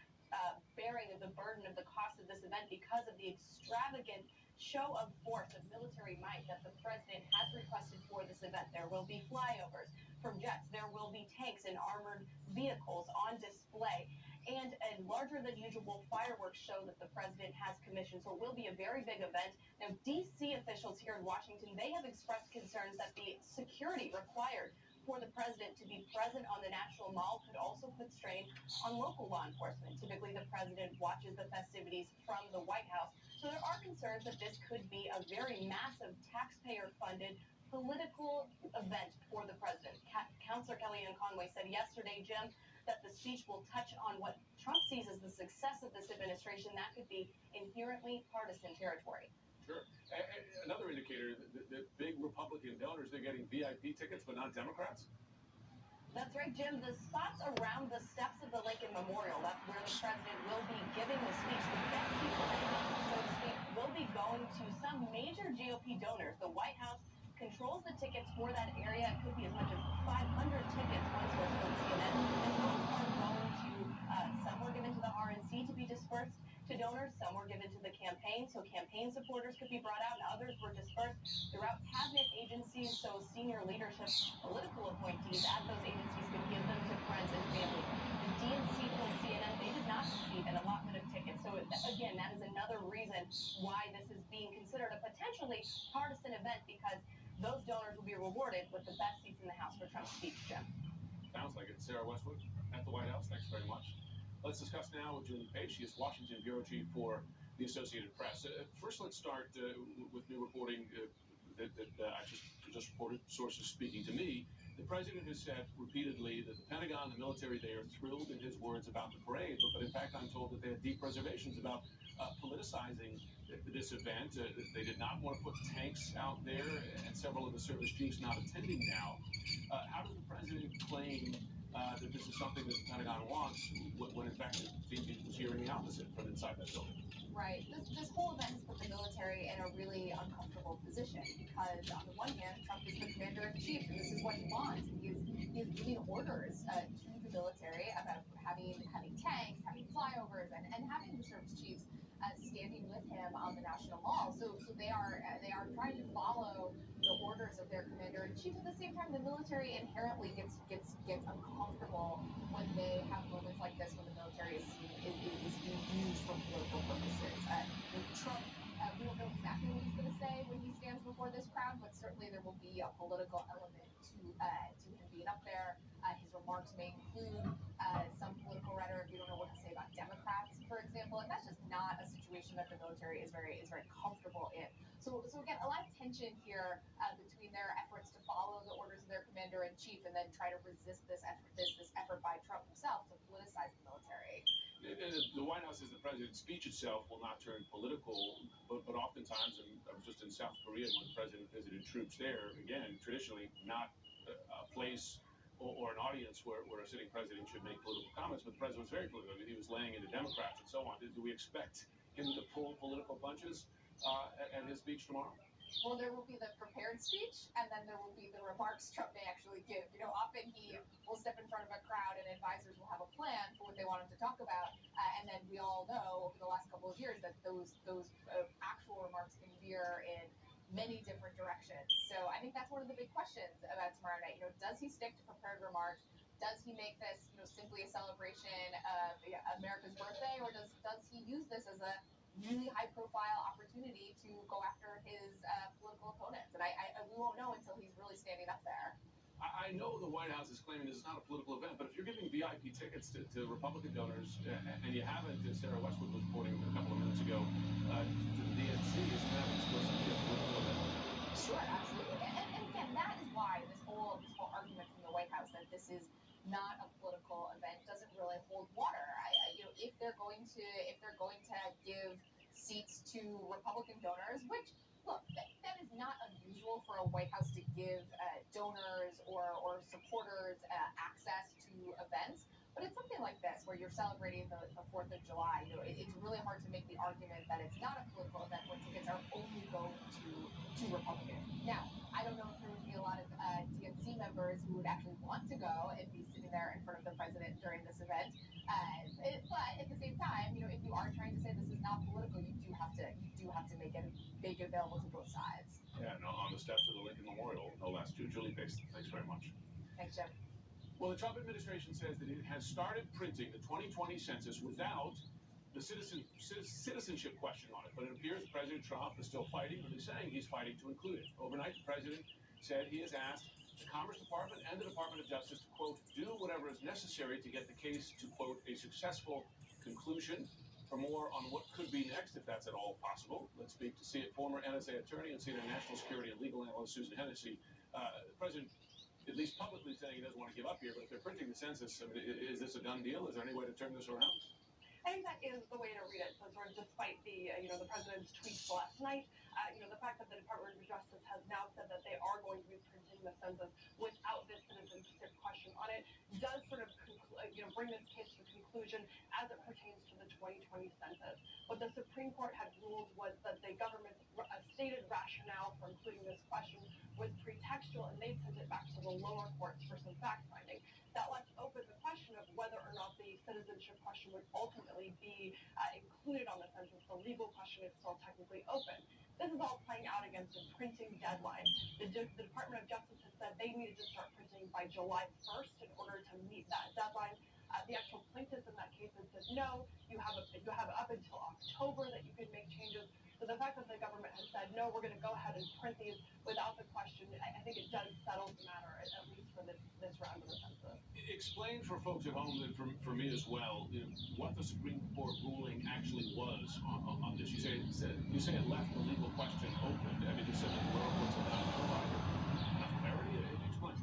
bearing the burden of the cost of this event because of the extravagant show of force of military might that the president has requested for this event. There will be flyovers from jets. There will be tanks and armored vehicles on display. And a larger than usual fireworks show that the president has commissioned. So it will be a very big event. Now, D.C. officials here in Washington, they have expressed concerns that the security required for the president to be present on the National Mall could also put strain on local law enforcement. Typically, the president watches the festivities from the White House. So there are concerns that this could be a very massive taxpayer-funded political event for the president. Counselor Kellyanne Conway said yesterday, Jim, that the speech will touch on what Trump sees as the success of this administration. That could be inherently partisan territory. Sure. Another indicator that big Republican donors, they're getting VIP tickets, but not Democrats? That's right, Jim. The spots around the steps of the Lincoln Memorial, that's where the president will be giving the speech. The best people, so to speak, will be going to some major GOP donors. The White House controls the tickets for that area. It could be as much as 500 tickets, one source told CNN. And those are going to, some were given to the RNC to be dispersed to donors. Some were given to the campaign, so campaign supporters could be brought out, and others were dispersed throughout cabinet agencies, so senior leadership, political appointees at those agencies could give them to friends and family. The DNC told and why this is being considered a potentially partisan event because those donors will be rewarded with the best seats in the House for Trump's speech, Jim. Sounds like it. Sarah Westwood at the White House. Thanks very much. Let's discuss now with Julie Page. She is Washington Bureau Chief for the Associated Press. First, let's start with new reporting that I just reported, sources speaking to me. The president has said repeatedly that the Pentagon, the military, they are thrilled in his words about the parade, but in fact, I'm told that they had deep reservations about politicizing this event. They did not want to put tanks out there, and several of the service chiefs not attending now. How does the president claim that this is something that the Pentagon wants when in fact it seems he was hearing the opposite from inside that building? Right. This whole event has put the military in a really uncomfortable position because, on the one hand, Trump is the commander-in-chief, and this is what he wants. He's giving orders to the military about having tanks, having flyovers, and having the service chiefs standing with him on the national mall. So they are trying to follow the orders of their commander-in-chief. At the same time, the military inherently gets uncomfortable when they have moments like this, when the military is being used for political purposes. Trump, we don't know exactly what he's going to say when he stands before this crowd, but certainly there will be a political element to him being up there. His remarks may include some political rhetoric. We don't know what to say about Democrats, for example, and that's just not a situation that the military is very comfortable in. So again, a lot of tension here between their efforts to follow the orders of their commander-in-chief and then try to resist this effort by Trump himself to politicize the military. The White House says the president's speech itself will not turn political, but oftentimes, and I was just in South Korea when the president visited troops there, again, traditionally not a place or an audience where a sitting president should make political comments, but the president was very political. I mean, he was laying into Democrats and so on. Do we expect him to pull political punches at his speech tomorrow? Well, there will be the prepared speech, and then there will be the remarks Trump may actually give. You know, often he will step in front of a crowd, and advisors will have a plan for what they want him to talk about, and then we all know over the last couple of years that those actual remarks can veer in many different directions. So I think that's one of the big questions about tomorrow night. You know, does he stick to prepared remarks? Does he make this, simply a celebration of America's birthday, or does he use this as a really high-profile opportunity to go after his political opponents? And we won't know until he's really standing up there. I know the White House is claiming this is not a political event, but if you're giving VIP tickets to Republican donors, and you haven't, as Sarah Westwood was reporting a couple of minutes ago, to the DNC, isn't that supposed to be a political event? Sure, absolutely. And again, that is why this whole argument from the White House that this is not a political event doesn't really hold water. If they're going to give seats to Republican donors, which, look, that is not unusual for a White House to give donors or supporters access to events. But it's something like this, where you're celebrating the 4th of July. It's really hard to make the argument that it's not a political event when tickets are only going to Republicans. Now, I don't know if there would be a lot of DNC members who would actually want to go and be sitting there in front of the president during this event. But at the same time, if you are trying to say this is not political, you do have to make it available to both sides. Yeah, no, on the steps of the Lincoln Memorial, no less. Julie Page, thanks very much. Thanks, Jim. Well, the Trump administration says that it has started printing the 2020 census without the citizenship question on it. But it appears President Trump is still fighting, but he's saying he's fighting to include it. Overnight, the president said he has asked the Commerce Department and the Department of Justice to, quote, do whatever is necessary to get the case to, quote, a successful conclusion. For more on what could be next, if that's at all possible, let's speak to former NSA attorney and senior national security and legal analyst Susan Hennessy. The president, at least publicly, saying he doesn't want to give up here, but if they're printing the census, is this a done deal? Is there any way to turn this around? I think that is the way to read it. So sort of despite the president's tweets last night, the fact that the Department of Justice has now said that they are going to be printing the census without this citizenship question on it does sort of bring this case to conclusion as it pertains to the 2020 census. What the Supreme Court had ruled was that the government's stated rationale for including this question was pretextual, and they sent it back to the lower courts for some fact-finding. That left open the question of whether or not the citizenship question would ultimately be included on the census. The legal question is still technically open. This is all playing out against a printing deadline. The Department of Justice has said they needed to start printing by July 1st in order to meet that deadline. The actual plaintiffs in that case case and said, no, you have up until October that you can make changes. So the fact that the government has said, no, we're going to go ahead and print these without the question, I think it does settle the matter, at least for this round of the census. Explain for folks at home and for me as well, what the Supreme Court ruling actually was on this. You say it left the legal question open. I mean, you said that the lower courts have not provided enough clarity. Explain.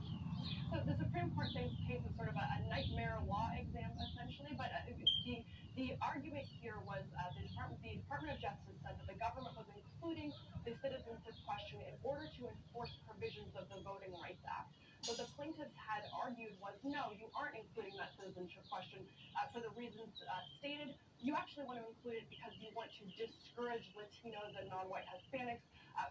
So the Supreme Court case is sort of a nightmare law exam, essentially, but the argument here was the Department of Justice said that the government was including the citizenship question in order to enforce provisions of the Voting Rights Act. What the plaintiffs had argued was, no, you aren't including that citizenship question for the reasons stated. You actually want to include it because you want to discourage Latinos and non-white Hispanics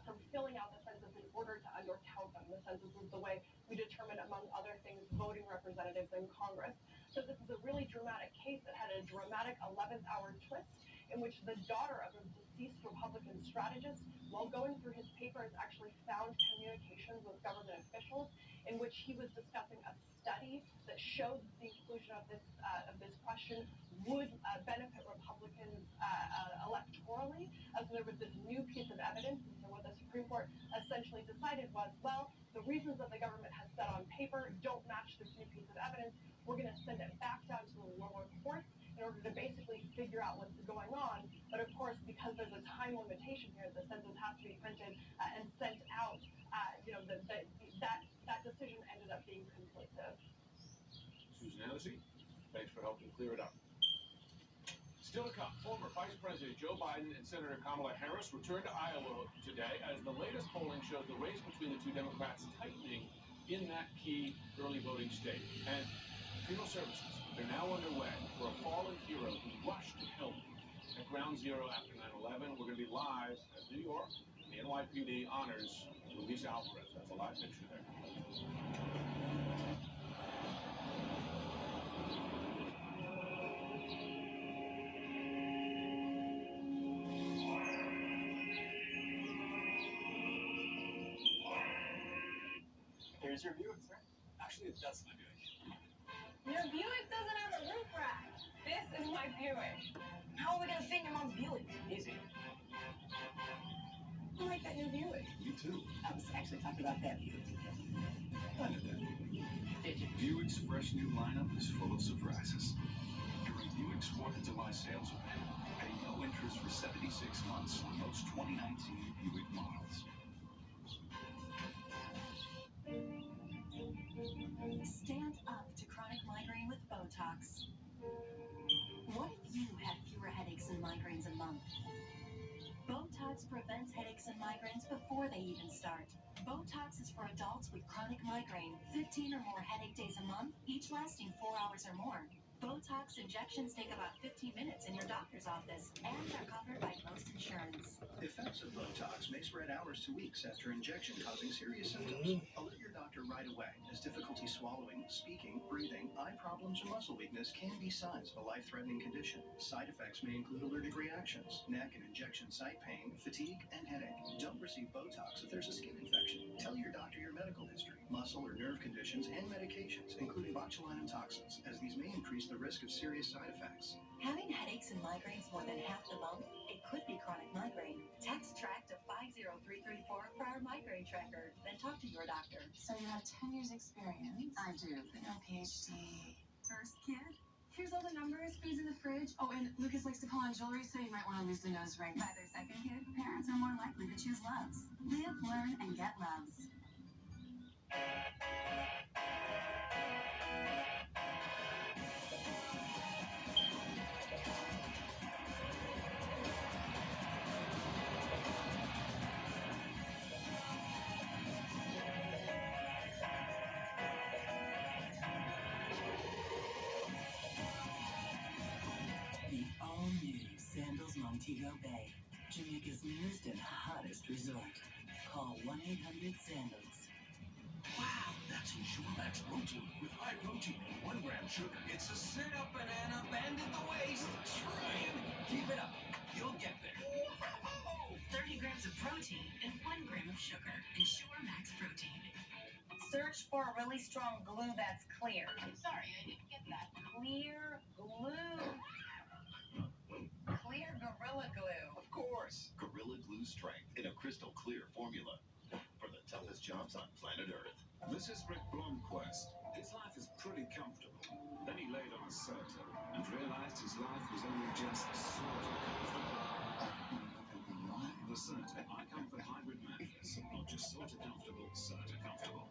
from filling out the census in order to undercount them. The census is the way we determine, among other things, voting representatives in Congress. So this is a really dramatic case that had a dramatic 11th hour twist in which the daughter of a deceased Republican strategist, while going through his papers, actually found communications with government officials in which he was discussing a study that showed the inclusion of this question would benefit Republicans electorally. So there was this new piece of evidence, and so what the Supreme Court essentially decided was, well, the reasons that the government has said on paper don't match this new piece of evidence. We're going to send it back down to the lower courts in order to basically figure out what's going on. But of course, because there's a time limitation here, the census has to be printed and sent out. That decision ended up being conclusive. Susan Hennessy, thanks for helping clear it up. Still to come, former Vice President Joe Biden and Senator Kamala Harris return to Iowa today as the latest polling shows the race between the two Democrats tightening in that key early voting state. And funeral services, they're now underway for a fallen hero who rushed to help at Ground Zero after 9/11. We're going to be live as New York and the NYPD honors Luis Alvarez. That's a live picture there. Here's your Buick, sir. Actually, that's my Buick. Your Buick doesn't have a roof rack. This is my Buick. How are we going to fit in your mom's Buick? Easy. I like that new Buick. Me too. I was actually talking about that Buick. I did that. Did you? Buick's fresh new lineup is full of surprises. During Buick's 4th of July sales event, pay no interest for 76 months on most 2019 Buick models. Stand up to chronic migraine with Botox. What if you had fewer headaches and migraines a month? Botox prevents headaches and migraines before they even start. Botox is for adults with chronic migraine, 15 or more headache days a month, each lasting 4 hours or more. Botox injections take about 15 minutes in your doctor's office and are covered by most insurance. Effects of Botox may spread hours to weeks after injection, causing serious symptoms. Alert your doctor right away, as difficulty swallowing, speaking, breathing, eye problems, or muscle weakness can be signs of a life-threatening condition. Side effects may include allergic reactions, neck and injection site pain, fatigue, and headache. Don't receive Botox if there's a skin infection. Tell your doctor your medical history, muscle or nerve conditions, and medications, including botulinum toxins, as these may increase the risk of serious side effects. Having headaches and migraines more than half the month? It could be chronic migraine. Text TRACK to 50334 for our migraine tracker. Then talk to your doctor. So you have 10 years experience? I do, but no PhD. First kid? Here's all the numbers, food's in the fridge. Oh, and Lucas likes to pull on jewelry, so you might want to lose the nose ring. By their second kid, parents are more likely to choose Loves. Live, learn, and get Loves. The all-new Sandals Montego Bay, Jamaica's newest and hottest resort. Call 1-800-SANDALS. Wow, that's Ensure Max Protein with high protein and 1 gram sugar. It's a sit-up banana, bend at the waist. Try it. Keep it up. You'll get there. 30 grams of protein and 1 gram of sugar. Ensure Max Protein. Search for a really strong glue that's clear. Sorry, I didn't get that. Clear glue. strength in a crystal clear formula for the toughest jobs on planet Earth. This is Rick Blomquist. His life is pretty comfortable. Then he laid on a Certa and realized his life was only just sort of comfortable. The Certa iComfort Hybrid Mattress. Not just sort of comfortable, Certa comfortable.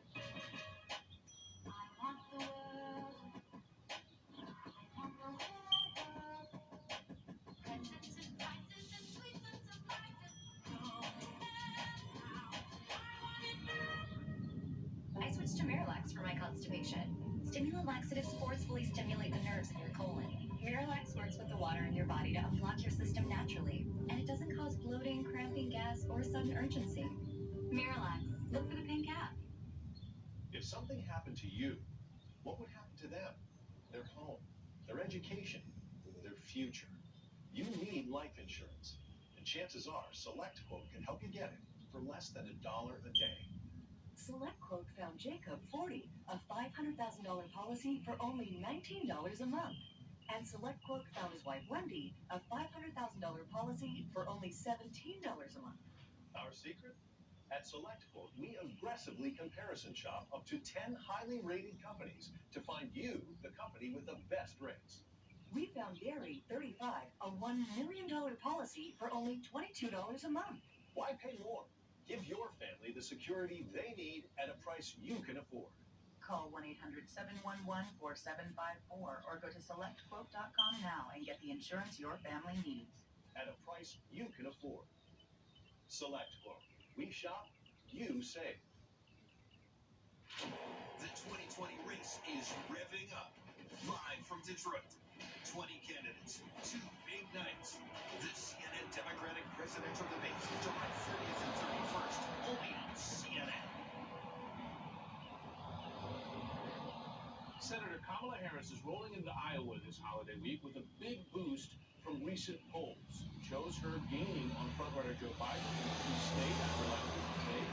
I switched to Miralax for my constipation. Stimulant laxatives forcefully stimulate the nerves in your colon. Miralax works with the water in your body to unblock your system naturally, and it doesn't cause bloating, cramping, gas, or sudden urgency. Miralax. Look for the pink app. If something happened to you, what would happen to them? Their home, their education, their future. You need life insurance, and chances are SelectQuote can help you get it for less than $1 a day. SelectQuote found Jacob 40, a $500,000 policy for only $19 a month. And SelectQuote found his wife Wendy, a $500,000 policy for only $17 a month. Our secret? At SelectQuote, we aggressively comparison shop up to 10 highly rated companies to find you the company with the best rates. We found Gary, 35, a $1 million policy for only $22 a month. Why pay more? Give your family the security they need at a price you can afford. Call 1-800-711-4754 or go to selectquote.com now and get the insurance your family needs. At a price you can afford. SelectQuote. We shop, you save. The 2020 race is revving up. Live from Detroit. 20 candidates, 2 big nights. The CNN Democratic presidential debate, July 30th and 31st, only on CNN. Senator Kamala Harris is rolling into Iowa this holiday week with a big boost from recent polls. Shows her gaining on frontrunner Joe Biden in the key state after election today.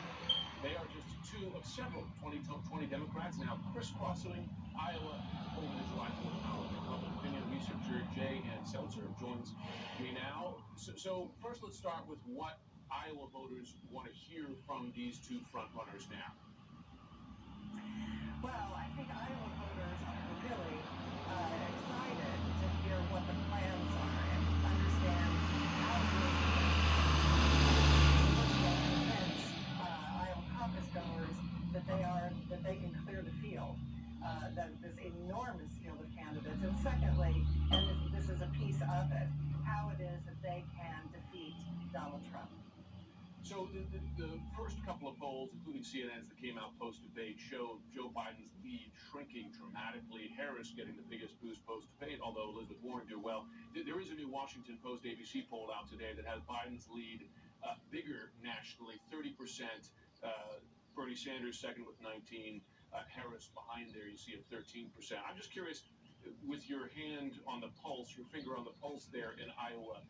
They are just two of several 2020 Democrats now crisscrossing Iowa over the July 4th holiday. Public opinion researcher Jay Ann Seltzer joins me now. So first, let's start with what Iowa voters want to hear from these two frontrunners now. Well, I think Iowa voters are really excited to hear what the plans are and understand how to convince Iowa caucus goers that they can clear the field, this enormous field of candidates, and secondly, and this is a piece of it, how it is that they can defeat Donald Trump. So the first couple of polls, including CNN's that came out post-debate, showed Joe Biden's lead shrinking dramatically. Harris getting the biggest boost post-debate, although Elizabeth Warren did well. There is a new Washington Post ABC poll out today that has Biden's lead bigger nationally, 30%. Bernie Sanders second with 19. Harris behind there, you see at 13%. I'm just curious, with your hand on the pulse, your finger on the pulse there in Iowa,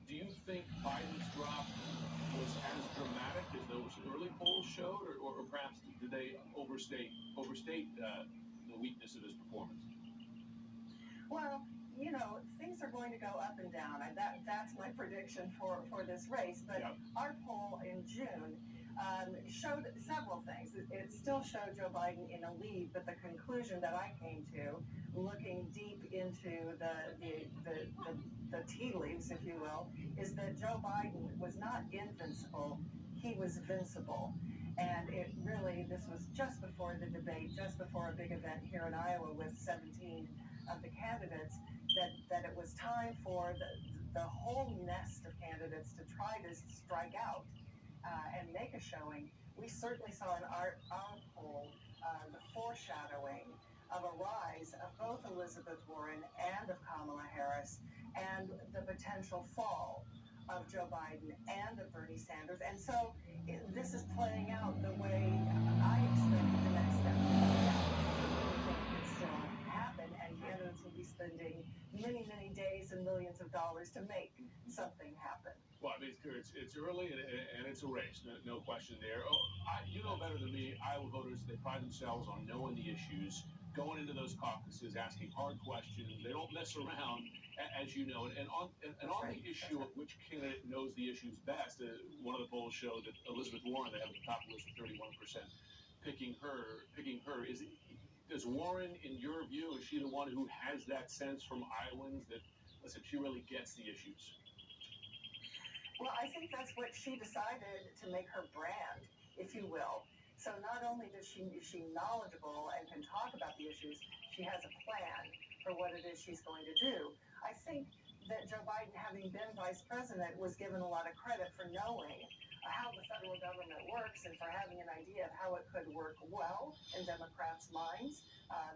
do you think Biden's drop was as dramatic as those early polls showed, or perhaps did they overstate the weakness of his performance? Well, you know, things are going to go up and down. That's my prediction for this race. But yep. Our poll in June showed several things. It still showed Joe Biden in a lead, but the conclusion that I came to, looking deep into the tea leaves, if you will, is that Joe Biden was not invincible, he was vincible. And it really, this was just before the debate, just before a big event here in Iowa with 17 of the candidates, that it was time for the whole nest of candidates to try to strike out and make a showing. We certainly saw in our poll the foreshadowing of a rise of both Elizabeth Warren and of Kamala Harris, and the potential fall of Joe Biden and of Bernie Sanders. And so this is playing out the way I expected the next step to play out. It could still happen, and candidates will be spending many, many days and millions of dollars to make something happen. Well, I mean, it's early and it's a race, no question there. You know better than me, Iowa voters, they pride themselves on knowing the issues, going into those caucuses, asking hard questions. They don't mess around, as you know. And on the issue of which candidate knows the issues best, one of the polls showed that Elizabeth Warren, they have at the top of the list with 31%, picking her. Does Warren, in your view, is she the one who has that sense from Iowans that, listen, she really gets the issues? Well, I think that's what she decided to make her brand, if you will. So not only is she knowledgeable and can talk about the issues, she has a plan for what it is she's going to do. I think that Joe Biden, having been vice president, was given a lot of credit for knowing how the federal government works and for having an idea of how it could work well in Democrats' minds.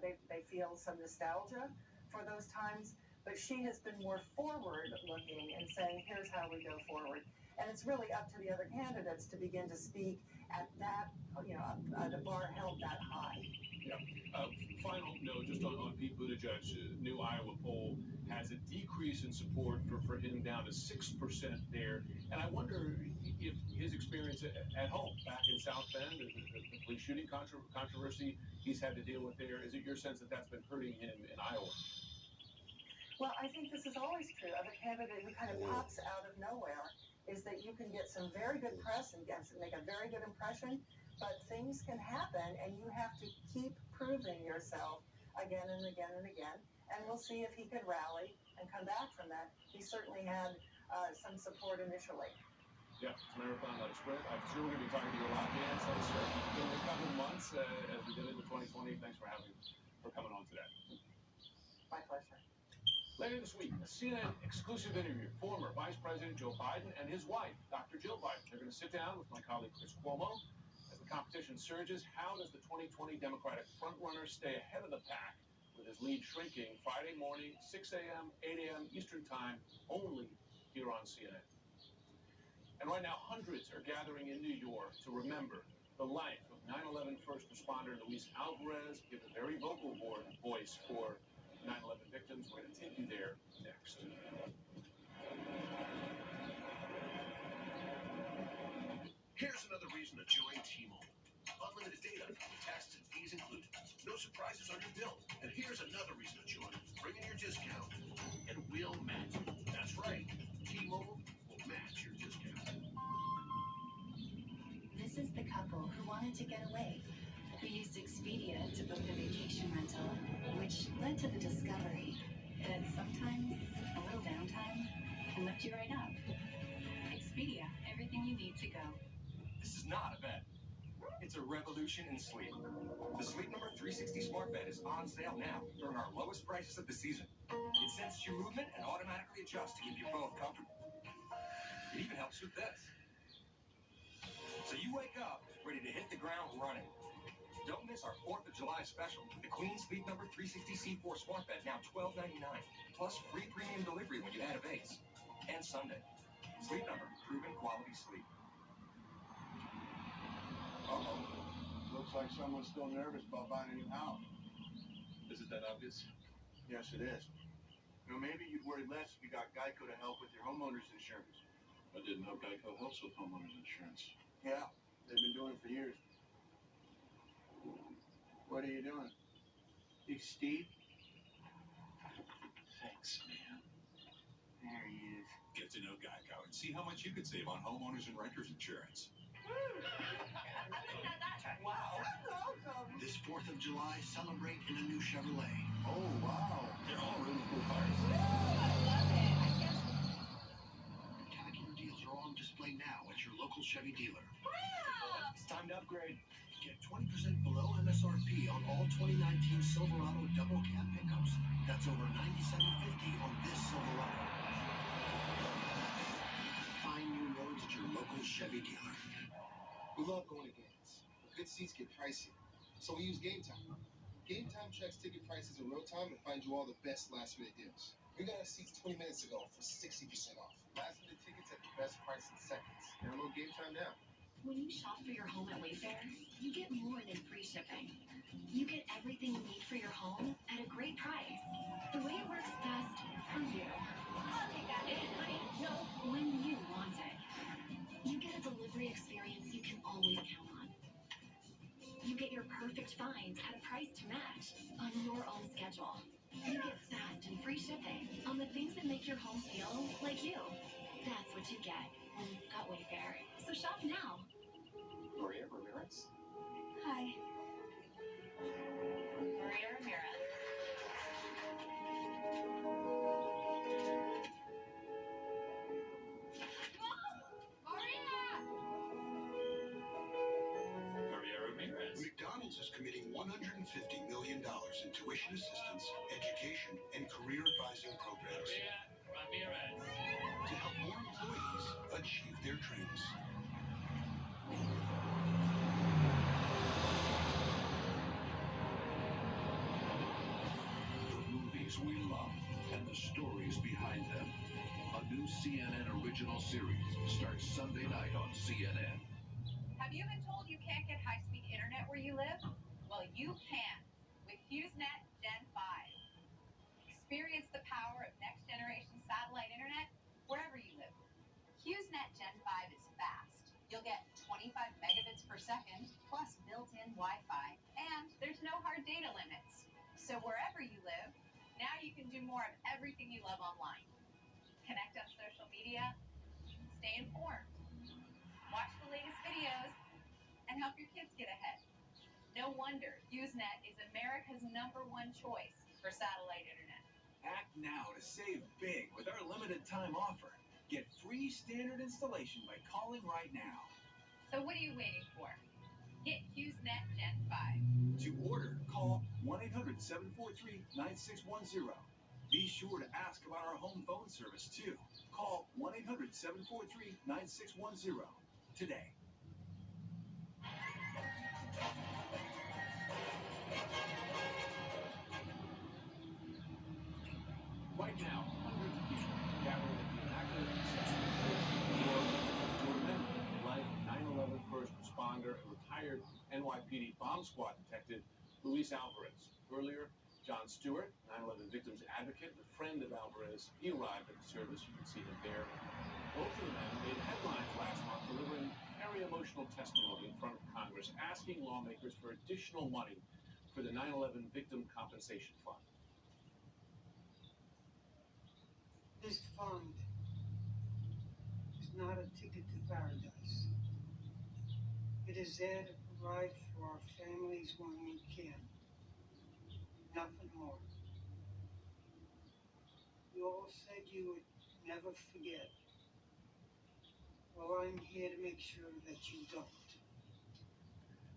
They feel some nostalgia for those times, but she has been more forward-looking and saying, here's how we go forward. And it's really up to the other candidates to begin to speak at that, at a bar held that high. Yeah. Final note, just on Pete Buttigieg, new Iowa poll has a decrease in support for him down to 6% there. And I wonder if his experience at home, back in South Bend, the police shooting controversy he's had to deal with there, is it your sense that that's been hurting him in Iowa? Well, I think this is always true of a candidate who kind of pops out of nowhere, is that you can get some very good press and make a very good impression, but things can happen and you have to keep proving yourself again and again and again. And we'll see if he could rally and come back from that. He certainly had some support initially. Yeah, it's a marathon, not a sprint. I'm sure we're going to be talking to you a lot, Dan. So in the coming months, as we get into 2020, thanks for coming on today. My pleasure. Later this week, a CNN exclusive interview, former Vice President Joe Biden and his wife, Dr. Jill Biden. They're going to sit down with my colleague Chris Cuomo. As the competition surges, how does the 2020 Democratic frontrunner stay ahead of the pack with his lead shrinking? Friday morning, 6 a.m., 8 a.m. Eastern Time, only here on CNN. And right now, hundreds are gathering in New York to remember the life of 9/11 first responder Luis Alvarez, give a very vocal voice for 9/11 victims. We're going to take you there next. Here's another reason to join T-Mobile. Unlimited data, taxes and fees included. No surprises on your bill. And here's another reason to join. Bring in your discount, and we'll match it. That's right. T-Mobile will match your discount. This is the couple who wanted to get away. Who used Expedia to book a vacation rental, which led to the discovery that sometimes a little downtime can lift you right up. Expedia, everything you need to go. This is not a bed. It's a revolution in sleep. The Sleep Number 360 Smart Bed is on sale now during our lowest prices of the season. It senses your movement and automatically adjusts to keep you both comfortable. It even helps with this. So you wake up ready to hit the ground running. Don't miss our 4th of July special. The Queen Sleep Number 360 C4 Smart Bed, now $12.99. Plus free premium delivery when you add a base. And Sunday. Sleep Number, proven quality sleep. Uh-oh. Looks like someone's still nervous about buying a new house. Is it that obvious? Yes, it is. Maybe you'd worry less if you got Geico to help with your homeowner's insurance. I didn't know Geico helps with homeowners insurance. Yeah, they've been doing it for years. What are you doing? Hey, Steve? Thanks, man. There he is. Get to know Geico and see how much you could save on homeowners and renters insurance. Wow. This 4th of July, celebrate in a new Chevrolet. Oh, wow. They're all really cool cars. Spectacular deals are all on display now at your local Chevy dealer. It's time to upgrade. Get 20% below MSRP on all 2019 Silverado double cab pickups. That's over $97.50 on this Silverado. Find new roads at your local Chevy dealer. We love going to games, but good seats get pricey. So we use Game Time. Game Time checks ticket prices in real time and finds you all the best last-minute deals. We got our seats 20 minutes ago for 60% off. Last-minute tickets at the best price in seconds. Download Game Time now. When you shop for your home at Wayfair, you get more than free shipping. You get everything you need for your home at a great price. The way it works best for you. I'll take that in, honey. No. When you want it. You get a delivery experience you can always count on. You get your perfect find at a price to match on your own schedule. You get fast and free shipping on the things that make your home feel like you. That's what you get when you've got Wayfair. So shop now. Maria Ramirez? Hi. Maria Ramirez. Maria Ramirez. McDonald's is committing $150 million in tuition assistance, education, and career advising programs Maria Ramirez. to help more employees achieve their dreams. The movies we love and the stories behind them. A new CNN original series starts Sunday night on CNN. Have you been told you can't get high-speed internet where you live? Well, you can with HughesNet Gen 5. Experience the power of next-generation satellite internet wherever you live. HughesNet Gen 5 is fast. You'll get 25 megabits per second plus built-in Wi-Fi, and there's no hard data limits. So wherever you live, now you can do more of everything you love online. Connect on social media, stay informed, watch the latest videos, and help your kids get ahead. No wonder HughesNet is America's #1 choice for satellite internet. Act now to save big with our limited time offer. Get free standard installation by calling right now. So what are you waiting for? Get HughesNet Gen 5. To order, call 1-800-743-9610. Be sure to ask about our home phone service too. Call 1-800-743-9610 today. Right now, hundreds of people gathering at the Immaculate Conception in New York to remember the life of 9/11 first responder and retired NYPD bomb squad detective Luis Alvarez. Earlier, John Stewart, 9/11 victims advocate, and a friend of Alvarez, he arrived at the service. You can see him there. Both of the men made headlines last month, delivering very emotional testimony in front of Congress, asking lawmakers for additional money for the 9/11 Victim Compensation Fund. This fund is not a ticket to paradise. It is there to provide for our families when we can. Nothing more. You all said you would never forget. Well, I'm here to make sure that you don't.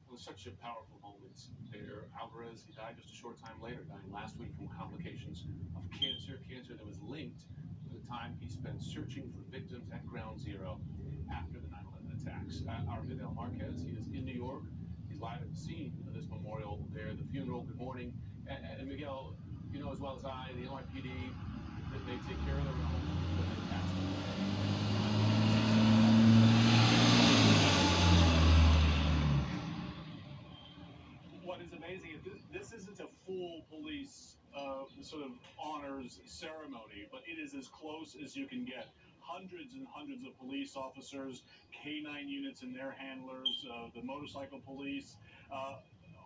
It was such a powerful moment there. Alvarez, he died just a short time later, dying last week from complications of cancer that was linked to the time he spent searching for victims at Ground Zero after the 9/11 attacks. Our Miguel Marquez, he is in New York. He's live at the scene of this memorial there, the funeral. Good morning. And Miguel, you know as well as I, the NYPD, that they take care of their own when they pass What is amazing is this isn't a full police sort of honors ceremony, but it is as close as you can get. Hundreds and hundreds of police officers, K9 units and their handlers, the motorcycle police,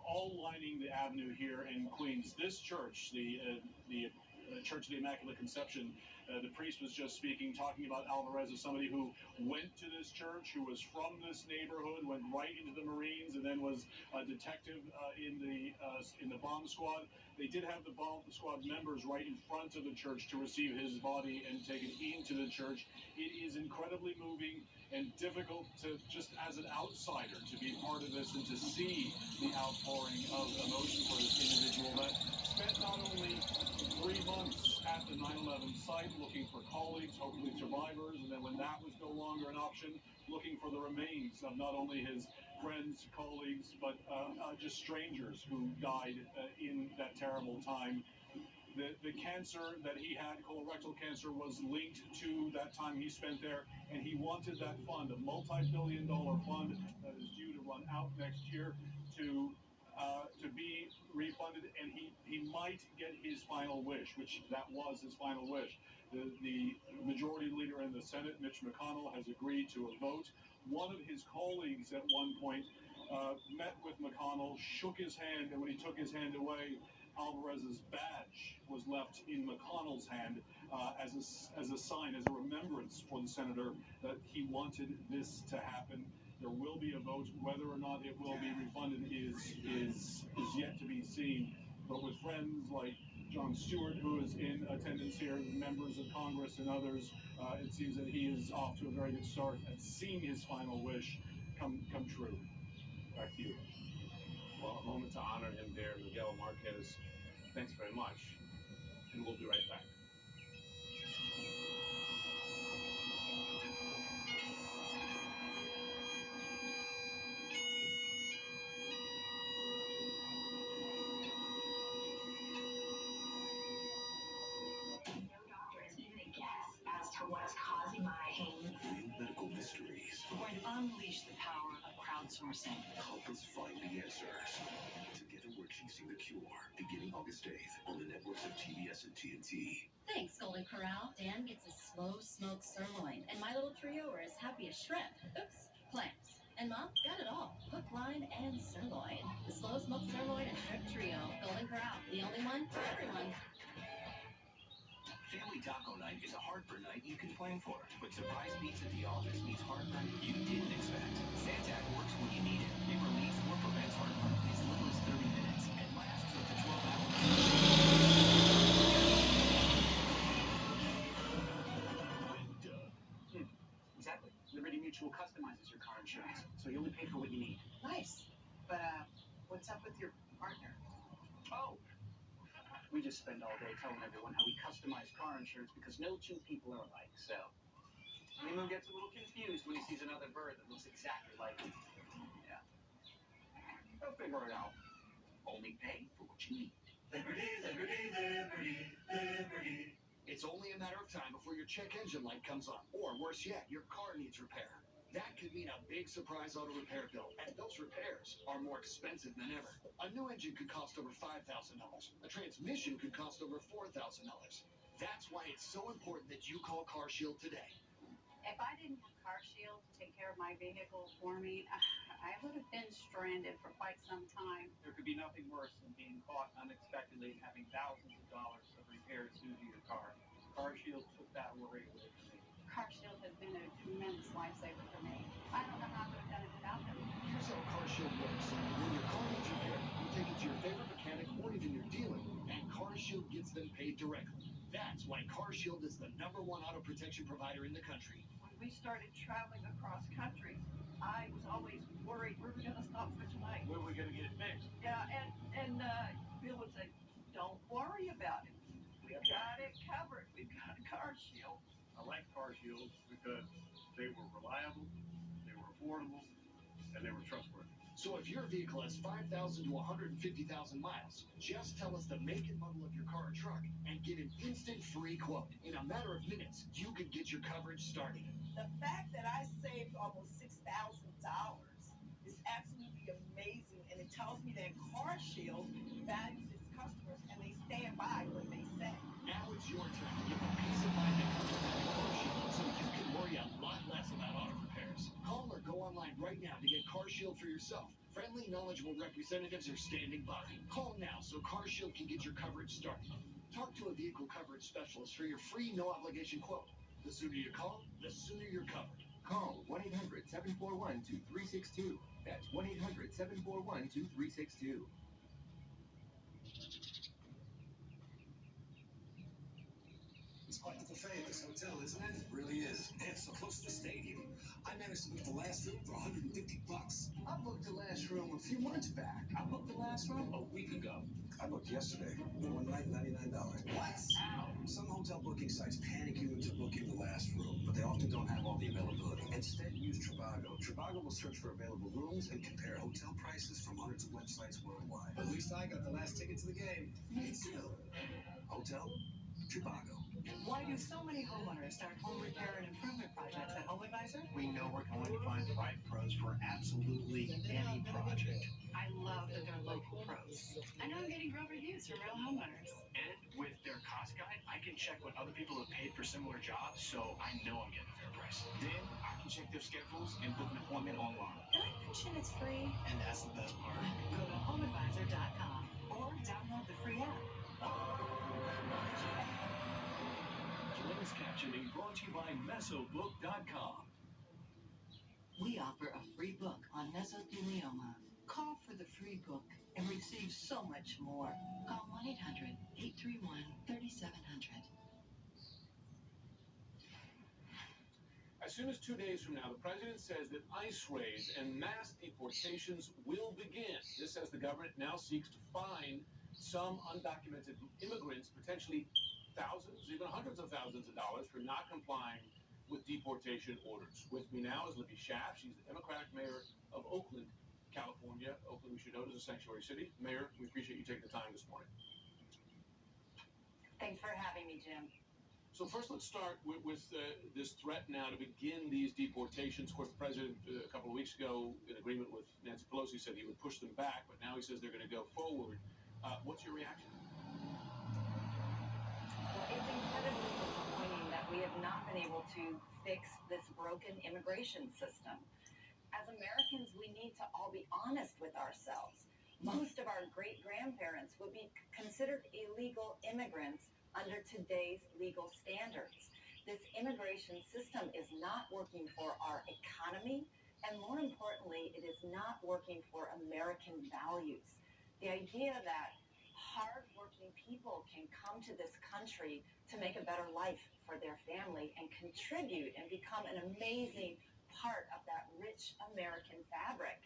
all lining the avenue here in Queens. This church, the Church of the Immaculate Conception, the priest was just speaking, talking about Alvarez as somebody who went to this church, who was from this neighborhood, went right into the Marines, and then was a detective in the bomb squad. They did have the bomb squad members right in front of the church to receive his body and take it into the church. It is incredibly moving and difficult to, just as an outsider, to be part of this and to see the outpouring of emotion for this individual that spent not only 3 months at the 9/11 site looking for colleagues, hopefully survivors, and then when that was no longer an option, looking for the remains of not only his friends, colleagues, but just strangers who died in that terrible time. The cancer that he had, colorectal cancer, was linked to that time he spent there, and he wanted that fund, a multi-billion-dollar fund that is due to run out next year, to be refunded, and he might get his final wish, which that was his final wish. The majority leader in the Senate, Mitch McConnell, has agreed to a vote. One of his colleagues at one point met with McConnell, shook his hand, and when he took his hand away, Alvarez's badge was left in McConnell's hand as a sign, as a remembrance for the senator that he wanted this to happen. There will be a vote. Whether or not it will be refunded is yet to be seen. But with friends like Jon Stewart, who is in attendance here, members of Congress and others, it seems that he is off to a very good start at seeing his final wish come true. Back to you. Well, a moment to honor him there, Miguel Marquez. Thanks very much, and we'll be right back. What's causing my pain? Real medical mysteries. We're going to unleash the power of crowdsourcing. Help us find the answers. Together we're chasing the cure. Beginning August 8th on the networks of TBS and TNT. Thanks, Golden Corral. Dan gets a slow smoked sirloin, and my little trio are as happy as shrimp. Oops, clams. And Mom got it all. Hook, line, and sirloin. The slow smoked sirloin and shrimp trio. Golden Corral, the only one for everyone. Family Taco Night is a heartburn night you can plan for, but surprise pizza at the office means heartburn you didn't expect. Zantac works when you need it. It relieves or prevents heartburn in as little as 30 minutes and lasts up to 12 hours. Exactly. Liberty Mutual customizes your car insurance, so you only pay for what you need. Nice. But, what's up with your partner? Oh! We just spend all day telling everyone how we customize car insurance because no two people are alike, so Nemo gets a little confused when he sees another bird that looks exactly like him. Yeah. They'll figure it out. Only pay for what you need. Liberty, liberty, liberty, liberty. It's only a matter of time before your check engine light comes on, or worse yet, your car needs repair. That could mean a big surprise auto repair bill, and those repairs are more expensive than ever. A new engine could cost over $5,000. A transmission could cost over $4,000. That's why it's so important that you call CarShield today. If I didn't have CarShield to take care of my vehicle for me, I would have been stranded for quite some time. There could be nothing worse than being caught unexpectedly and having thousands of dollars of repairs due to your car. CarShield took that worry away from me. CarShield has been a tremendous lifesaver for me. I don't know how I would have done it without them. Here's how CarShield works. When your car needs repair, you take it to your favorite mechanic or even your dealer, and CarShield gets them paid directly. That's why CarShield is the #1 auto protection provider in the country. When we started traveling across country, I was always worried we were going to stop for tonight. When are we going to get it fixed? Yeah, and Bill would say, don't worry about it. We've got it covered. We've got CarShield. I like CarShield because they were reliable, they were affordable, and they were trustworthy. So if your vehicle has 5,000 to 150,000 miles, just tell us the make and model of your car or truck and get an instant free quote. In a matter of minutes, you can get your coverage started. The fact that I saved almost $6,000 is absolutely amazing, and it tells me that CarShield values its customers and they stand by what they say. Now it's your turn to get the peace of mind that comes with having CarShield, so you can worry a lot less about auto repairs. Call or go online right now to get CarShield for yourself. Friendly, knowledgeable representatives are standing by. Call now so CarShield can get your coverage started. Talk to a vehicle coverage specialist for your free, no-obligation quote. The sooner you call, the sooner you're covered. Call 1-800-741-2362. That's 1-800-741-2362. It's quite the buffet at this hotel, isn't it? It really is. And it's so close to the stadium. I managed to book the last room for $150. I booked the last room a few months back. I booked the last room a week ago. I booked yesterday. One night, $99. What? Ow. Some hotel booking sites panic you into booking the last room, but they often don't have all the availability. Instead, use Trivago. Trivago will search for available rooms and compare hotel prices from hundreds of websites worldwide. At least I got the last ticket to the game. Me too. Hotel? Trivago. Why do so many homeowners start home repair and improvement projects at HomeAdvisor? We know we're going to find the right pros for absolutely any project. I love that they're local pros. I know I'm getting great reviews from real homeowners. And with their cost guide, I can check what other people have paid for similar jobs, so I know I'm getting a fair price. Then I can check their schedules and book an appointment online. Did I mention it's free? And that's the best part. Go to HomeAdvisor.com. or download the free app. Closed captioning brought to you by Mesobook.com. We offer a free book on mesothelioma. Call for the free book and receive so much more. Call 1-800-831-3700. As soon as 2 days from now, the president says that ICE raids and mass deportations will begin. This as the government now seeks to fine some undocumented immigrants, potentially thousands, even hundreds of thousands of dollars for not complying with deportation orders. With me now is Libby Schaaf. She's the Democratic mayor of Oakland, California. Oakland, we should note, is a sanctuary city. Mayor, we appreciate you taking the time this morning. Thanks for having me, Jim. So first, let's start with this threat now to begin these deportations. Of course, the president a couple of weeks ago, in agreement with Nancy Pelosi, said he would push them back, but now he says they're going to go forward. What's your reaction? Well, it's incredibly disappointing that we have not been able to fix this broken immigration system. As Americans, we need to all be honest with ourselves. Most of our great-grandparents would be considered illegal immigrants under today's legal standards. This immigration system is not working for our economy, and more importantly, it is not working for American values. The idea that hardworking people can come to this country to make a better life for their family and contribute and become an amazing part of that rich American fabric.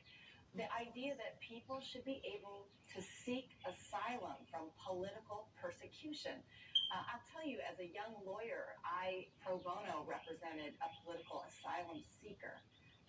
The idea that people should be able to seek asylum from political persecution. I'll tell you, as a young lawyer, I pro bono represented a political asylum seeker,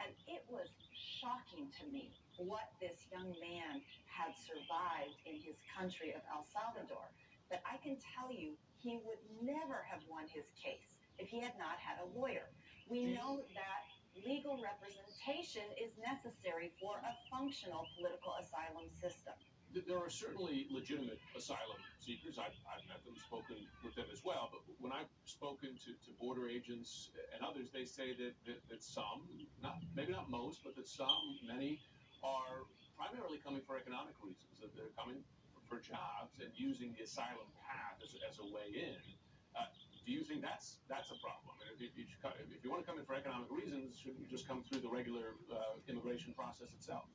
and it was shocking to me what this young man had survived in his country of El Salvador. But I can tell you, he would never have won his case if he had not had a lawyer. We know that legal representation is necessary for a functional political asylum system. There are certainly legitimate asylum seekers. I've met them, spoken with them as well. But when I've spoken to border agents and others, they say that some, maybe not most, but that many are primarily coming for economic reasons, that they're coming for jobs and using the asylum path as a way in. Do you think that's a problem? I mean, if you want to come in for economic reasons, shouldn't you just come through the regular immigration process itself?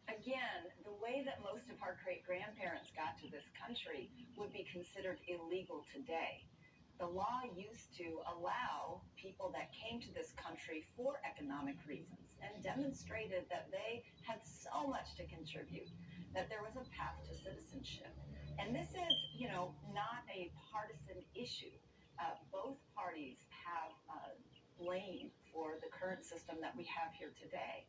Again, the way that most of our great-grandparents got to this country would be considered illegal today. The law used to allow people that came to this country for economic reasons and demonstrated that they had so much to contribute, that there was a path to citizenship. And this is, not a partisan issue. Both parties have blame for the current system that we have here today.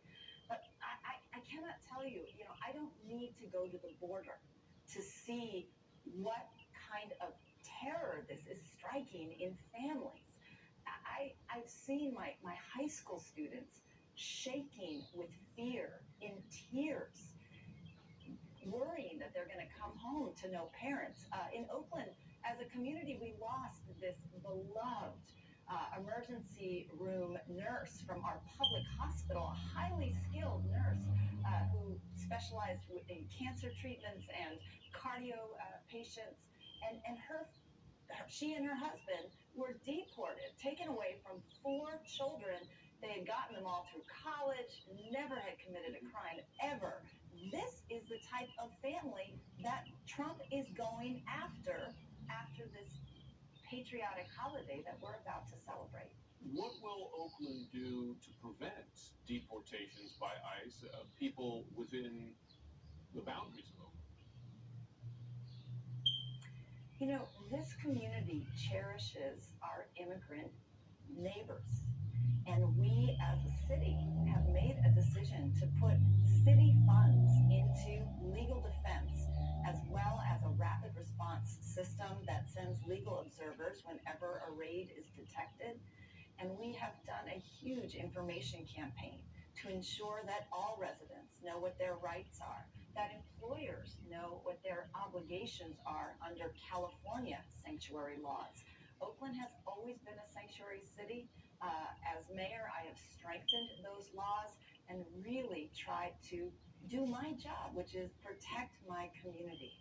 But I cannot tell you, I don't need to go to the border to see what kind of terror this is striking in families. I've seen my high school students shaking with fear, in tears, worrying that they're going to come home to no parents. In Oakland, as a community, we lost this beloved emergency room nurse from our public hospital, a highly skilled nurse who specialized in cancer treatments and cardio patients. And she and her husband were deported, taken away from 4 children. They had gotten them all through college, never had committed a crime ever. This is the type of family that Trump is going after this patriotic holiday that we're about to celebrate. What will Oakland do to prevent deportations by ICE of people within the boundaries of Oakland? This community cherishes our immigrant neighbors. And we as a city have made a decision to put city funds into legal defense, as well as a rapid response system that sends legal observers whenever a raid is detected. And we have done a huge information campaign to ensure that all residents know what their rights are, that employers know what their obligations are under California sanctuary laws. Oakland has always been a sanctuary city. As mayor, I have strengthened those laws, and really try to do my job, which is protect my community.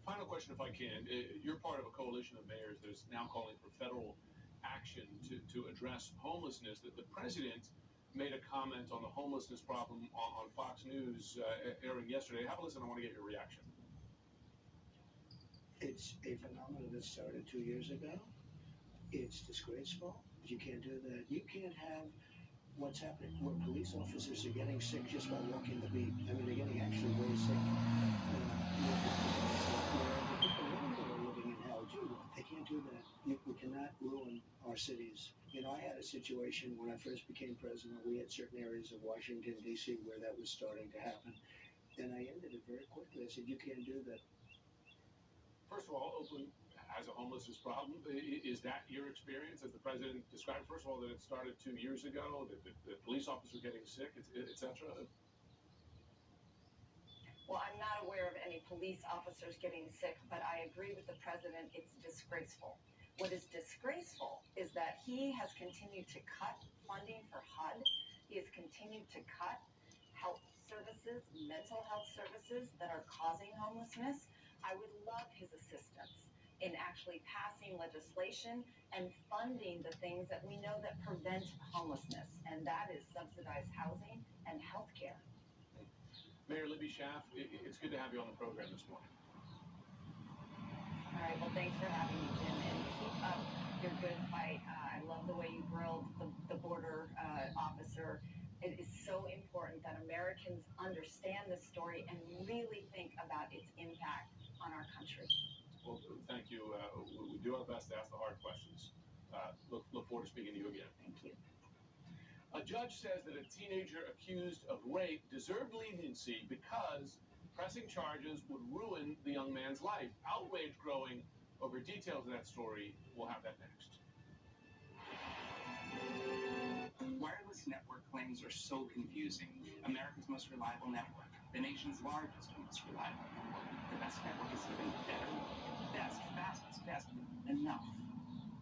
Final question, if I can. You're part of a coalition of mayors that's now calling for federal action to address homelessness. That the president made a comment on the homelessness problem on Fox News airing yesterday. Have a listen. I want to get your reaction. It's a phenomenon that started 2 years ago. It's disgraceful. You can't do that. You can't have what's happening where police officers are getting sick just by walking the beat. I mean, they're getting actually very sick. The people are living in hell too. They can't do that. We cannot ruin our cities. You know, I had a situation when I first became president. We had certain areas of Washington, D.C. where that was starting to happen. And I ended it very quickly. I said, you can't do that. First of all, Oakland has a homelessness problem. Is that your experience, as the president described? First of all, that it started 2 years ago, that the police officers are getting sick, etc. Well, I'm not aware of any police officers getting sick, but I agree with the president. It's disgraceful. What is disgraceful is that he has continued to cut funding for HUD. He has continued to cut health services, mental health services that are causing homelessness. I would love his assistance in actually passing legislation and funding the things that we know that prevent homelessness, and that is subsidized housing and health care. Mayor Libby Schaaf, it's good to have you on the program this morning. All right, well, thanks for having me, Jim, and keep up your good fight. I love the way you grilled the border officer. It is so important that Americans understand this story and really think about its impact on our country. Well, thank you. We do our best to ask the hard questions. Look forward to speaking to you again. Thank you. A judge says that a teenager accused of rape deserved leniency because pressing charges would ruin the young man's life. Outrage growing over details of that story. We'll have that next. Wireless network claims are so confusing. America's most reliable network, the nation's largest and most reliable network. The best network is even better. Best, fastest, best, enough.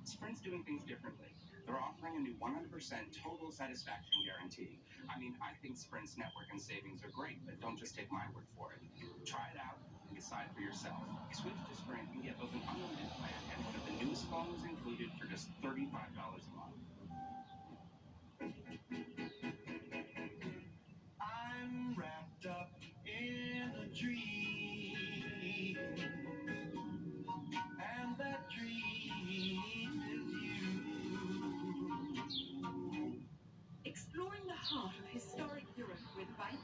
Sprint's doing things differently. They're offering a new 100% total satisfaction guarantee. I mean, I think Sprint's network and savings are great, but don't just take my word for it. Try it out and decide for yourself. Switch to Sprint and get both an unlimited plan and one of the newest phones included for just $35 a month. I'm wrapped up in a dream, and that dream is you. Exploring the heart of historic Europe with Viking,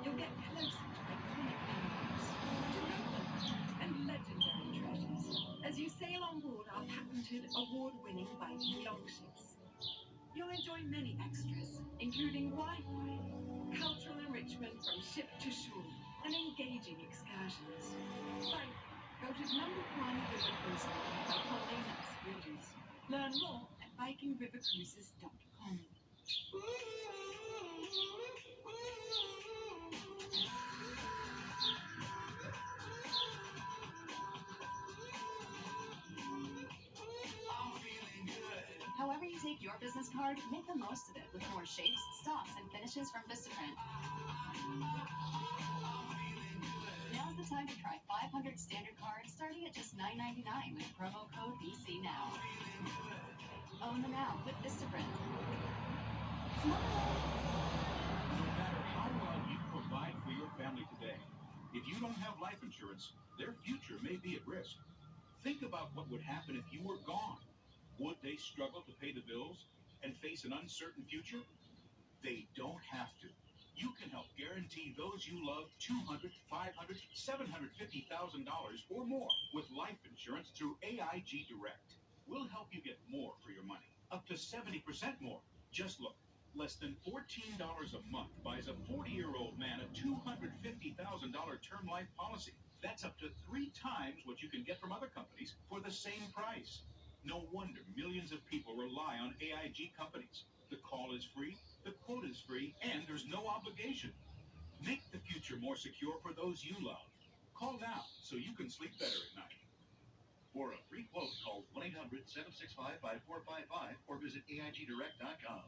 you'll get closer to iconic landmarks, to noble and legendary treasures, as you sail on board our patented, award-winning Viking longships. You'll enjoy many extras, including Wi-Fi, cultural enrichment from ship to shore, and engaging excursions. Viking, voted #1 river cruise line by Pauline Bridges. Learn more at vikingrivercruises.com. However you take your business card, make the most of it with more shapes, stops, and finishes from Vistaprint. Now's the time to try 500 standard cards starting at just $9.99 with promo code VCNOW. Own the now with Vistaprint. No matter how well you provide for your family today, if you don't have life insurance, their future may be at risk. Think about what would happen if you were gone. Would they struggle to pay the bills and face an uncertain future? They don't have to. You can help guarantee those you love $200,000, $500,000, $750,000 or more with life insurance through AIG Direct. We'll help you get more for your money, up to 70% more. Just look, less than $14 a month buys a 40-year-old man a $250,000 term life policy. That's up to 3 times what you can get from other companies for the same price. No wonder millions of people rely on AIG companies. The call is free, the quote is free, and there's no obligation. Make the future more secure for those you love. Call now so you can sleep better at night. For a free quote, call 1-800-765-5455 or visit AIGdirect.com.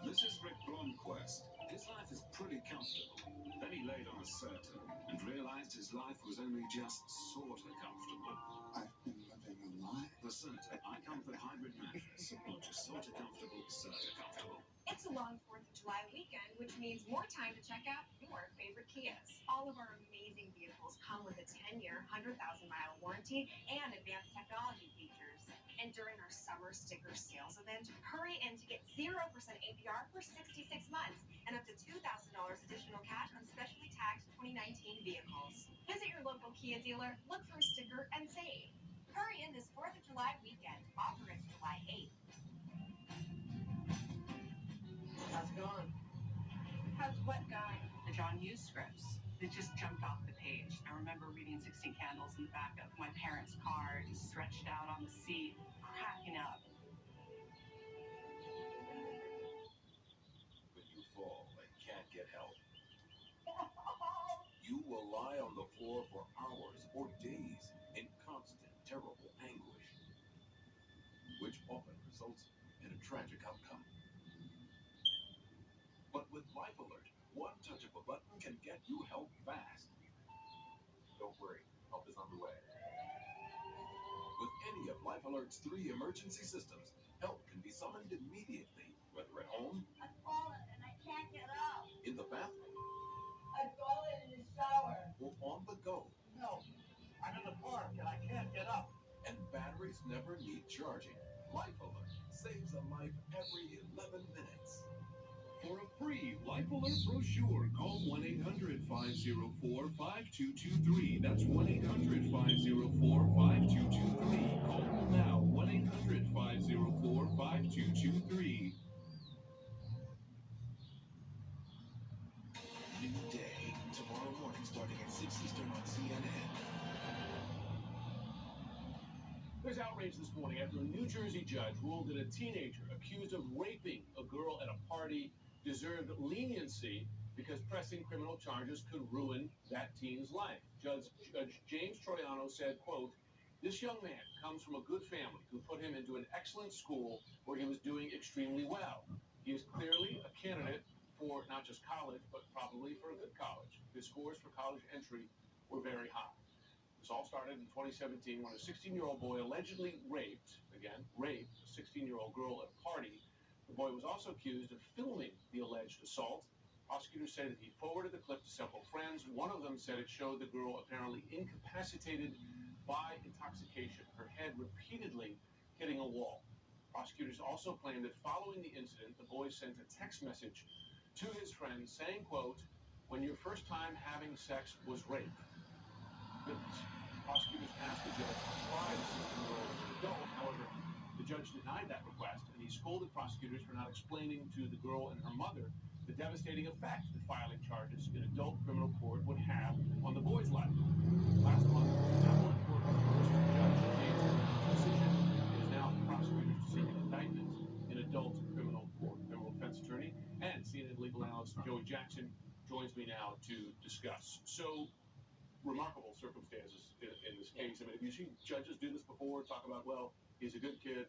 This is Rick Blomquist. His life is pretty comfortable. Then he laid on a Certa and realized his life was only just sort of comfortable. I've been living a lie. The Certa, I comfort hybrid mattress. Not just sort of comfortable, Certa comfortable. It's a long 4th of July weekend, which means more time to check out your favorite Kias. All of our amazing vehicles come with a 10-year, 100,000-mile warranty and advanced technology features. And during our summer sticker sales event, hurry in to get 0% APR for 66 months and up to $2,000 additional cash on specially tagged 2019 vehicles. Visit your local Kia dealer, look for a sticker, and save. Hurry in this 4th of July weekend. Offer ends July 8th. How's it going? How's what going? The John Hughes scripts. They just jumped off the page. I remember reading 16 Candles in the back of my parents' car, just stretched out on the seat, cracking up. When you fall and can't get help, you will lie on the floor for hours or days in constant, terrible anguish, which often results in a tragic outcome. But with Life Alert, one touch of a button can get you help fast. Don't worry, help is on the way. With any of Life Alert's 3 emergency systems, help can be summoned immediately, whether at home, I've fallen and I can't get up. in the bathroom, I've fallen in the shower. or on the go. No, I'm in the park and I can't get up. And batteries never need charging. Life Alert saves a life every 11 minutes. For a free Life Alert brochure, call 1-800-504-5223. That's 1-800-504-5223. Call now, 1-800-504-5223. New day. Tomorrow morning starting at 6 Eastern on CNN. There's outrage this morning after a New Jersey judge ruled that a teenager accused of raping a girl at a party deserved leniency because pressing criminal charges could ruin that teen's life. Judge James Troiano said, quote, "This young man comes from a good family who put him into an excellent school where he was doing extremely well. He is clearly a candidate for not just college, but probably for a good college. His scores for college entry were very high." This all started in 2017 when a 16-year-old boy allegedly raped a 16-year-old girl at a party. The boy was also accused of filming the alleged assault. Prosecutors say that he forwarded the clip to several friends. One of them said it showed the girl apparently incapacitated by intoxication, her head repeatedly hitting a wall. Prosecutors also claimed that following the incident, the boy sent a text message to his friends saying, quote, "When your first time having sex was rape." Prosecutors asked the judge to try the 16-year-old as an adult. However, the judge denied that request, and he scolded prosecutors for not explaining to the girl and her mother the devastating effect that filing charges in adult criminal court would have on the boy's life. Last month, the appellate court reversed Judge James Troiano's decision. It is now the prosecutors to seek an indictment in adult criminal court. Criminal defense attorney and CNN legal analyst Joey Jackson joins me now to discuss. So, remarkable circumstances in this case. I mean, have you seen judges do this before? Talk about, well, he's a good kid.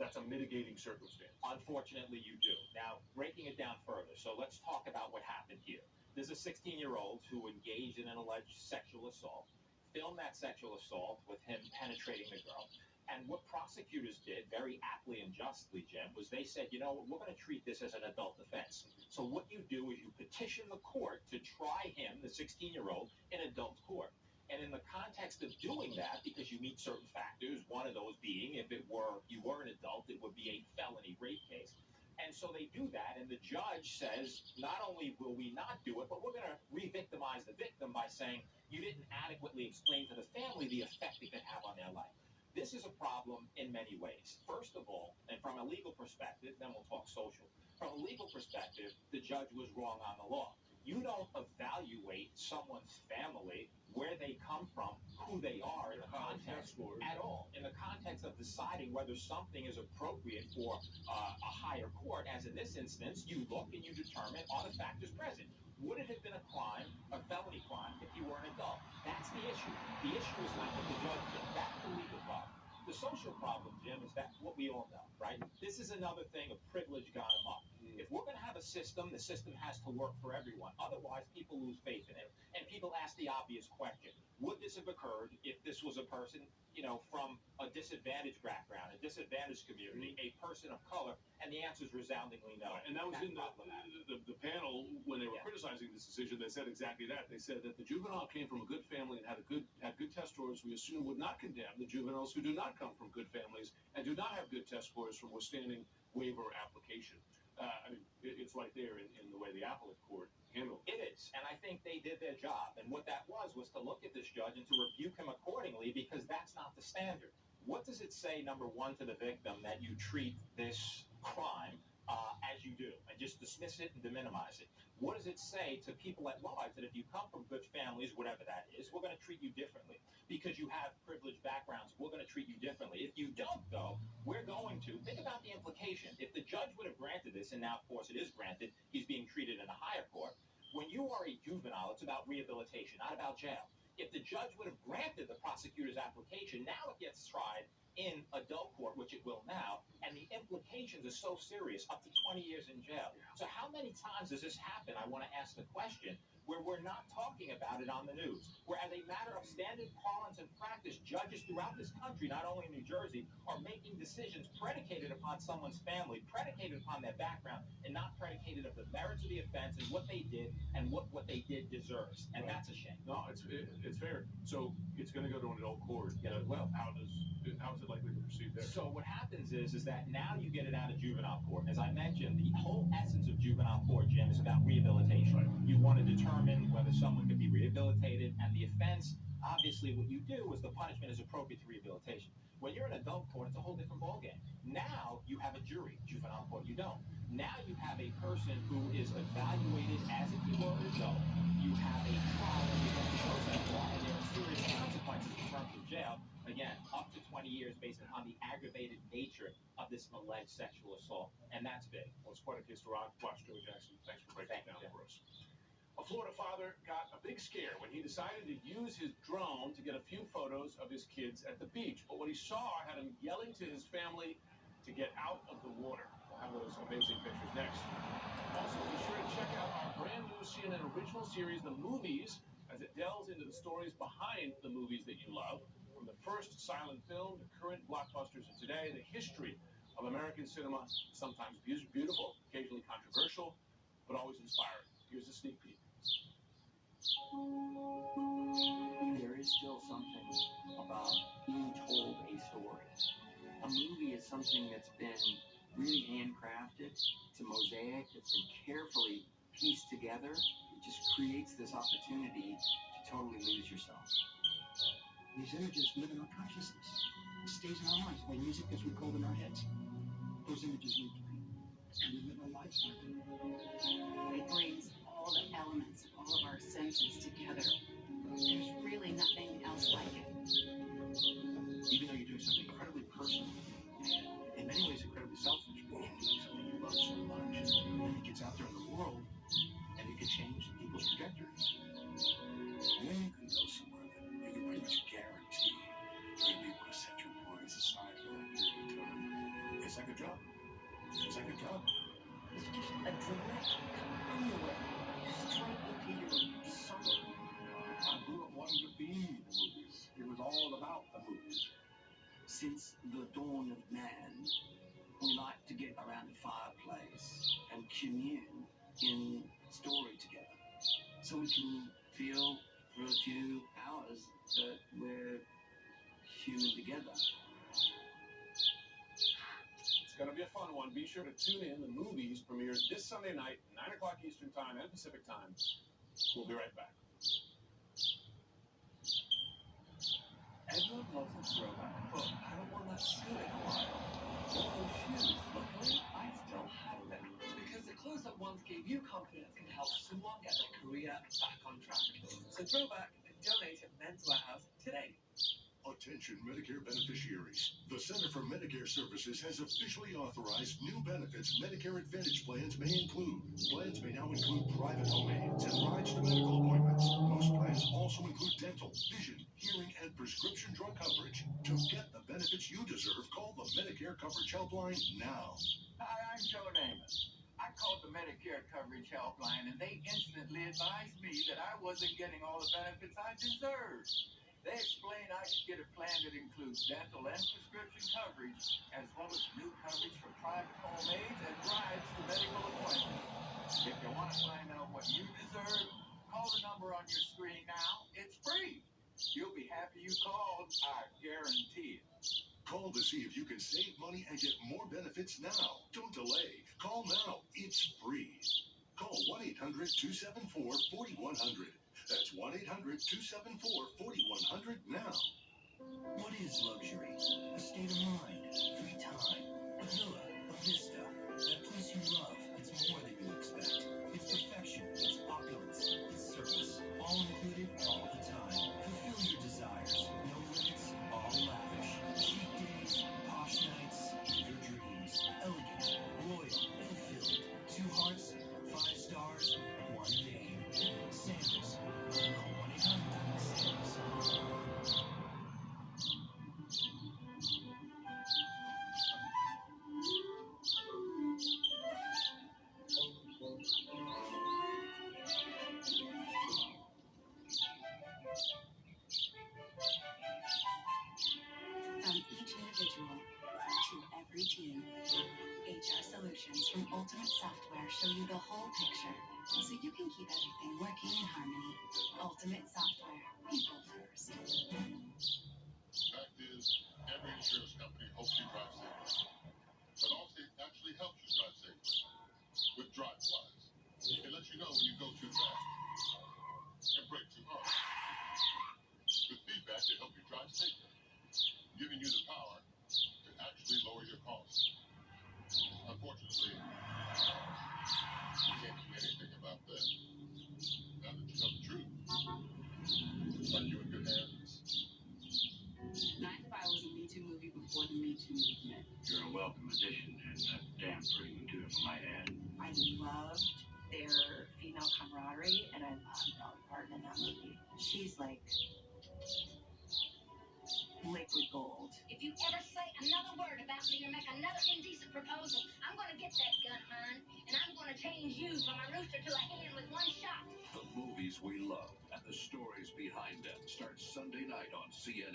That's a mitigating circumstance. Unfortunately, you do. Now, breaking it down further, so let's talk about what happened here. There's a 16-year-old who engaged in an alleged sexual assault, filmed that sexual assault with him penetrating the girl. And what prosecutors did, very aptly and justly, Jim, was they said, you know, we're going to treat this as an adult offense. So what you do is you petition the court to try him, the 16-year-old, in adult court. And in the context of doing that, because you meet certain factors, one of those being if you were an adult, it would be a felony rape case. And so they do that, and the judge says, not only will we not do it, but we're going to re-victimize the victim by saying you didn't adequately explain to the family the effect it could have on their life. This is a problem in many ways. First of all, and from a legal perspective, then we'll talk social. From a legal perspective, the judge was wrong on the law. You don't evaluate someone's family, where they come from, who they are in the context at all. In the context of deciding whether something is appropriate for a higher court, as in this instance, you look and you determine are the factors present. Would it have been a crime, a felony crime, if you were an adult? That's the issue. The issue is not what the judge did. That's the legal problem. The social problem, Jim, is that what we all know, right? This is another thing of privilege gone amok. If we're going to have a system, the system has to work for everyone. Otherwise, people lose faith in it. And people ask the obvious question. Would this have occurred if this was a person, from a disadvantaged background, a disadvantaged community, a person of color? And the answer is resoundingly no. And that was That's in problematic. the panel when they were criticizing this decision. They said exactly that. They said that the juvenile came from a good family and had good test scores. We assume would not condemn the juveniles who do not come from good families and do not have good test scores from withstanding waiver application. It's right there in the way the appellate court handled it. It is, and I think they did their job. And what that was to look at this judge and to rebuke him accordingly, because that's not the standard. What does it say, number one, to the victim that you treat this crime as you do and just dismiss it and deminimize it? What does it say to people at large that if you come from good families, whatever that is, we're going to treat you differently? Because you have privileged backgrounds, we're going to treat you differently. If you don't, though, we're going to. Think about the implication. If the judge would have granted this, and now, of course, it is granted, he's being treated in a higher court. When you are a juvenile, it's about rehabilitation, not about jail. If the judge would have granted the prosecutor's application, now it gets tried in adult court, which it will now, and the implications are so serious, up to 20 years in jail. So how many times does this happen, I want to ask the question, where we're not talking about it on the news, where as a matter of standard parlance and practice, judges throughout this country, not only in New Jersey, are making decisions predicated upon someone's family, predicated upon their background, and not predicated of the merits of the offense and what they did and what they did deserves. And that's a shame. No, it's fair. So it's going to go to an adult court. Yeah, well, how is it likely to proceed there? So what happens is that now you get it out of juvenile court. As I mentioned, the whole essence of juvenile court, Jim, is about rehabilitation. Right. You want to determine whether someone can be rehabilitated, and the offense, obviously what you do is the punishment is appropriate to rehabilitation. When you're in adult court, it's a whole different ballgame. Now you have a jury. Juvenile court, you don't. Now you have a person who is evaluated as if he were an adult. You have a trial and you have shows that law, and there are serious consequences in terms of jail. Again, up to 20 years based upon the aggravated nature of this alleged sexual assault. And that's big. Well, it's quite a case to watch, Joey Jackson. Thanks for breaking it down for us. A Florida father got a big scare when he decided to use his drone to get a few photos of his kids at the beach. But what he saw had him yelling to his family to get out of the water. We'll have those amazing pictures next. Also, be sure to check out our brand new CNN original series, The Movies, as it delves into the stories behind the movies that you love. From the first silent film to current blockbusters of today, the history of American cinema, sometimes beautiful, occasionally controversial, but always inspiring. Here's a sneak peek. There is still something about being told a story. A movie is something that's been really handcrafted. It's a mosaic that's been carefully pieced together. It just creates this opportunity to totally lose yourself. These images live in our consciousness. It stays in our minds. Like music is recalled in our heads. Those images we play. And we live our lives by them. It brings all the elements of all of our senses together. There's really nothing else like it. Even though you're doing something incredibly personal, in many ways incredibly selfish, but you're doing something you love so much, and it gets out there in the world, and it can change people's trajectories. And then you can go somewhere that you can pretty much guarantee you're going to be able to set your worries aside for that period of time. It's like a drug. It's like a drug. It's just a direct conduit straight into your soul. I grew up wanting to be in the movies. It was all about the movies. Since the dawn of man, we like to get around the fireplace and commune in story together. So we can feel for a few hours that we're human together. It's going to be a fun one. Be sure to tune in. The Movies premieres this Sunday night, 9 o'clock Eastern Time and Pacific Time. We'll be right back. Everyone loves a throwback, but I don't want that skill in a while. All those shoes, luckily, I still have them. Because the clothes that once gave you confidence can help someone get their career back on track. So throw back and donate at Men's Warehouse today. Attention Medicare beneficiaries. The Center for Medicare Services has officially authorized new benefits Medicare Advantage plans may include. Plans may now include private home aids and rides to medical appointments. Most plans also include dental, vision, hearing, and prescription drug coverage. To get the benefits you deserve, Medicare Coverage Helpline now. Hi, I'm Joe Namath. I called the Medicare Coverage Helpline and they instantly advised me that I wasn't getting all the benefits I deserved. They explained I should get a plan that includes dental and prescription coverage, as well as new coverage for private home aids and rides to medical appointments. If you want to find out what you deserve, call the number on your screen now. It's free. You'll be happy you called, I guarantee it. Call to see if you can save money and get more benefits now. Don't delay. Call now. It's free. Call 1-800-274-4100. That's 1-800-274-4100 now. What is luxury? A state of mind, free time, a villa, a vista, that place you love. It's more than you expect. It's perfection, it's opulence, it's service, all included, all the time. Fulfill your desires, no limits, all lavish. Chic days, posh nights, your dreams. Elegant, royal, fulfilled. 2 hearts, 5 stars, 1 name. Sandals. Call 1-800-SANDALS. From each individual to every team, HR Solutions from Ultimate Software show you the whole picture so you can keep everything working in harmony. Ultimate Software, people first. Fact is, every insurance company hopes you drive safely. But Allstate actually helps you drive safely with DriveWise. It lets you know when you go too fast and brake too hard. With feedback to help you drive safely, giving you the power to actually lower your costs. Unfortunately, you can't do anything about that. Now that you know the truth, are you in good hands? 9 to 5 was a Me Too movie before the Me Too movement. You're a welcome addition and a damn pretty one too, if I might add. I loved their female camaraderie, and I loved Dolly Parton in that movie. She's like liquid gold. If you ever say another word about me or make another indecent proposal, I'm gonna get that gun, hon, and I'm gonna change you from a rooster to a hen with 1 shot. The movies we love and the stories behind them starts Sunday night on CNN.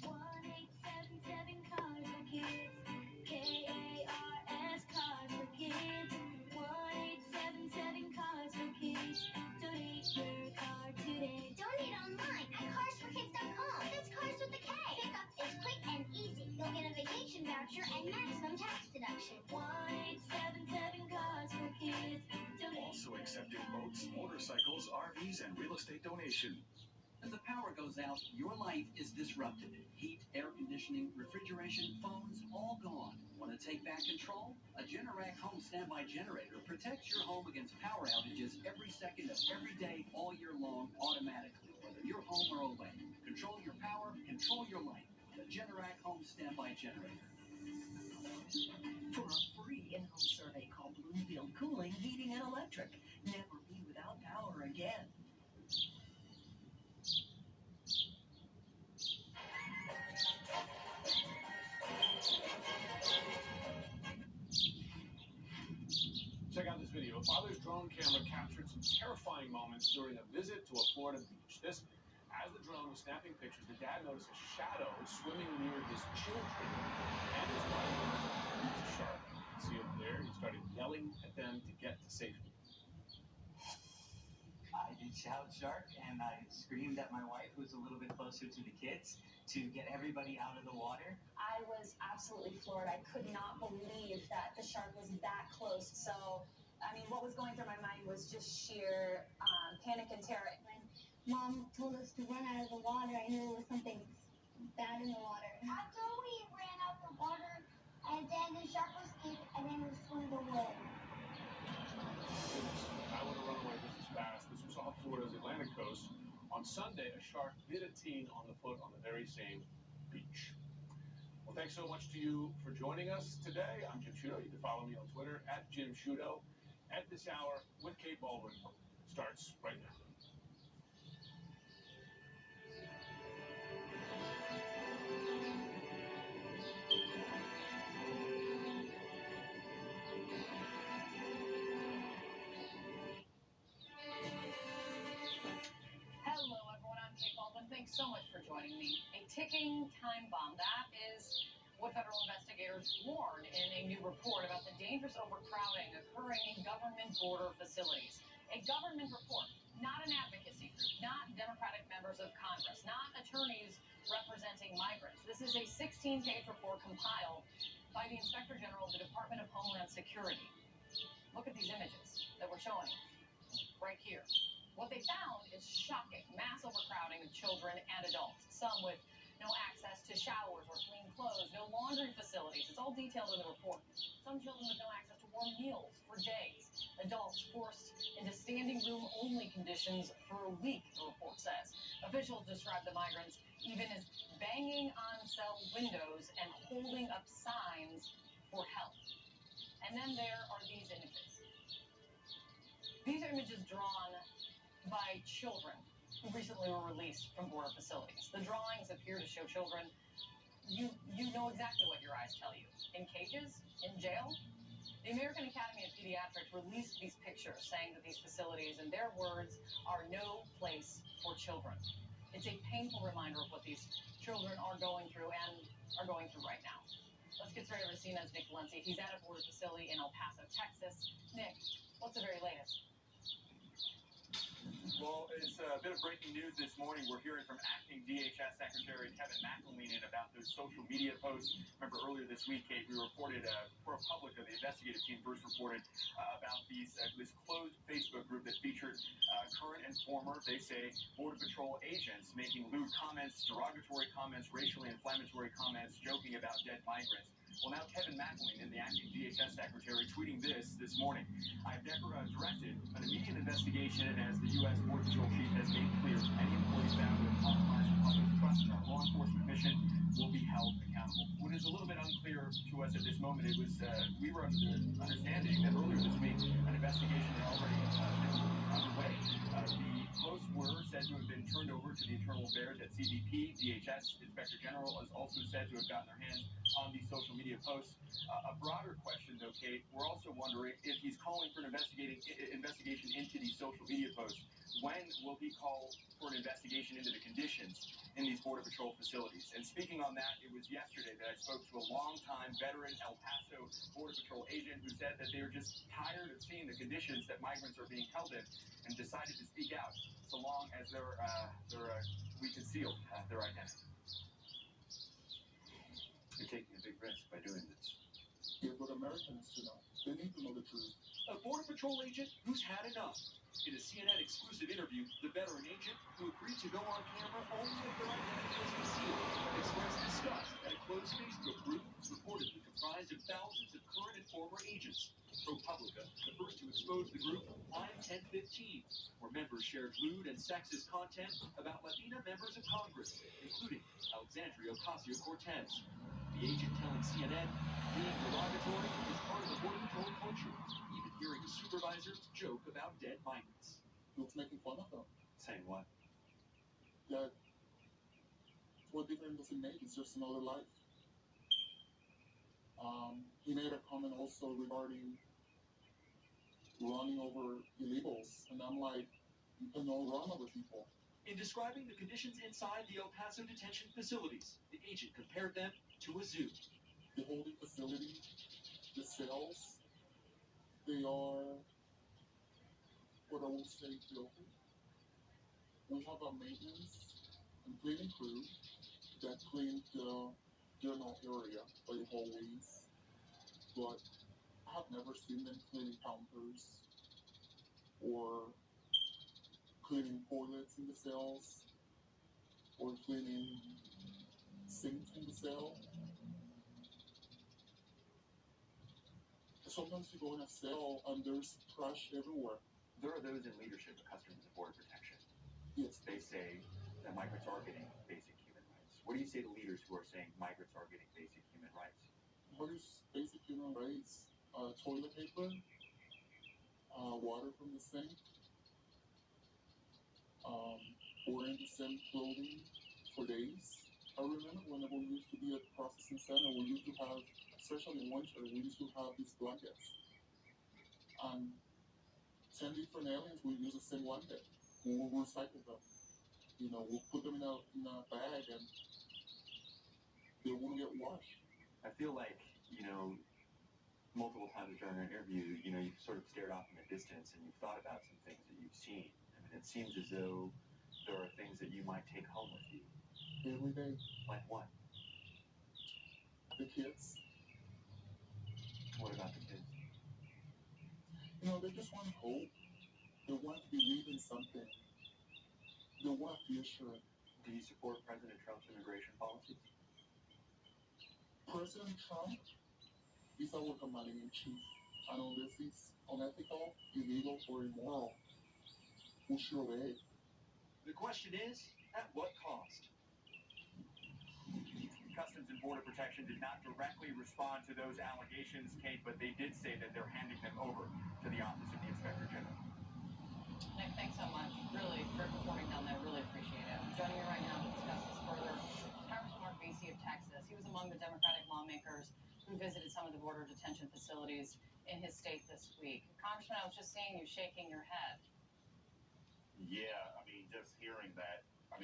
1877 Cars for Kids. KARS Cars for Kids. 1877 Cars for Kids. Donate your car today. Donate online at carsforkids.com. That's cars with a K. Pickup is quick and easy. You'll get a vacation voucher and maximum tax deduction. 1877 Cars for Kids. Donate. Also accepting boats, motorcycles, RVs, and real estate donation. When the power goes out, your life is disrupted. Heat, air conditioning, refrigeration, phones, all gone. Want to take back control? A Generac home standby generator protects your home against power outages every second of every day, all year long, automatically, whether you're home or away. Control your power, control your life. The Generac home standby generator. For a free in-home survey, call Bloomfield Cooling, Heating, and Electric. Never be without power again. Check out this video. A father's drone camera captured some terrifying moments during a visit to a Florida beach. As the drone was snapping pictures, the dad noticed a shadow swimming near his children and his wife. It was a shark. You can see over there. He started yelling at them to get to safety. I did shout shark, and I screamed at my wife, who's a little bit closer to the kids, to get everybody out of the water. I was absolutely floored. I could not believe that the shark was that close. So, I mean, what was going through my mind was just sheer panic and terror. When Mom told us to run out of the water, I knew there was something bad in the water. After we ran out the water, and then the shark was deep, and then we swam away. I want to run away just as fast. This was off Florida's Atlantic coast. On Sunday, a shark bit a teen on the foot on the very same beach. Well, thanks so much to you for joining us today. I'm Jim Sciutto. You can follow me on Twitter at Jim Sciutto. At this hour with Kate Baldwin starts right now. joining me. A ticking time bomb. That is what federal investigators warn in a new report about the dangerous overcrowding occurring in government border facilities. A government report, not an advocacy group, not Democratic members of Congress, not attorneys representing migrants. This is a 16-page report compiled by the Inspector General of the Department of Homeland Security. Look at these images that we're showing right here. What they found is shocking. Mass overcrowding of children and adults, some with no access to showers or clean clothes, no laundry facilities. It's all detailed in the report. Some children with no access to warm meals for days. Adults forced into standing room only conditions for a week, the report says. Officials describe the migrants even as banging on cell windows and holding up signs for help. And then there are these images. These are images drawn by children who recently were released from border facilities. The drawings appear to show children, you know exactly what your eyes tell you. In cages, in jail. The American Academy of Pediatrics released these pictures saying that these facilities, in their words, are no place for children. It's a painful reminder of what these children are going through and are going through right now. Let's get straight over to CNN's Nick Valencia. He's at a border facility in El Paso, Texas. Nick, what's the very latest? Well, it's a bit of breaking news this morning. We're hearing from acting DHS Secretary Kevin McAleenan about those social media posts. Remember earlier this week, Kate, we reported, ProPublica, the investigative team first reported about this closed Facebook group that featured current and former, they say, Border Patrol agents making lewd comments, derogatory comments, racially inflammatory comments, joking about dead migrants. Well, now Kevin McAleenan, the acting DHS secretary, tweeting this morning. I've directed an immediate investigation, and as the U.S. Border Patrol chief has made clear, any employees found with compromise the public's trust in our law enforcement mission will be held accountable. What is a little bit unclear to us at this moment, it was we were under the understanding that earlier this week an investigation had already been underway. The posts were said to have been turned over to the Internal Affairs at CBP. DHS Inspector General is also said to have gotten their hands on these social media posts. A broader question, though, Kate, we're also wondering if he's calling for an investigation into these social media posts. When will he call for an investigation into the conditions in these Border Patrol facilities? And speaking on that, it was yesterday that I spoke to a longtime veteran El Paso Border Patrol agent who said that they were just tired of seeing the conditions that migrants are being held in and decided to speak out so long as we concealed their identity. You're taking a big risk by doing this. Here's what Americans to know. They need to know the truth. A Border Patrol agent who's had enough. In a CNN exclusive interview, the veteran agent, who agreed to go on camera only if their identity was concealed, expressed disgust at a closed Facebook group reportedly comprised of thousands of current and former agents. ProPublica, the first to expose the group, I'm 1015, where members shared lewd and sexist content about Latina members of Congress, including Alexandria Ocasio-Cortez. The agent telling CNN, being derogatory is part of the Border Patrol culture, even hearing a supervisor joke about dead migrants. He was making fun of them. Saying what? That what difference does it make? It's just another life. He made a comment also regarding running over illegals, and I'm like, you cannot run over people. In describing the conditions inside the El Paso detention facilities, the agent compared them to a zoo. The holding facility, the cells, they are, what I will say, filthy. We have a maintenance and cleaning crew that cleans the general area by the hallways, but I have never seen them cleaning counters or cleaning toilets in the cells or cleaning sinks in the cell. Sometimes you go in a cell and there's trash everywhere. There are those in leadership accustomed to border protection. Yes. They say that migrants are getting basic human rights. What do you say to leaders who are saying migrants are getting basic human rights? What is basic human rights? Toilet paper, water from the sink, wearing the same clothing for days. I remember whenever we used to be at the processing center, we used to have, especially in winter, we used to have these blankets. 10 different aliens will use the same blanket. We will recycle them. we'll put them in a bag and they won't get washed. I feel like, multiple times during our interview, you've sort of stared off in the distance and you've thought about some things that you've seen. I mean, it seems as though there are things that you might take home with you. Every day. Like what? The kids. What about the kids? They just want hope. They want to believe in something. They want a future. Do you support President Trump's immigration policies? President Trump is our commander-in-chief. And unless it's unethical, illegal, or immoral, we should obey. The question is, at what cost? Customs and Border Protection did not directly respond to those allegations, Kate, but they did say that they're handing them over to the Office of the Inspector General. Nick, thanks so much. Really, for reporting down there. Really appreciate it. Joining me right now to discuss this further, Congressman Mark Vesey of Texas. He was among the Democratic lawmakers who visited some of the border detention facilities in his state this week. Congressman, I was just seeing you shaking your head. Yeah, I mean, just hearing that, how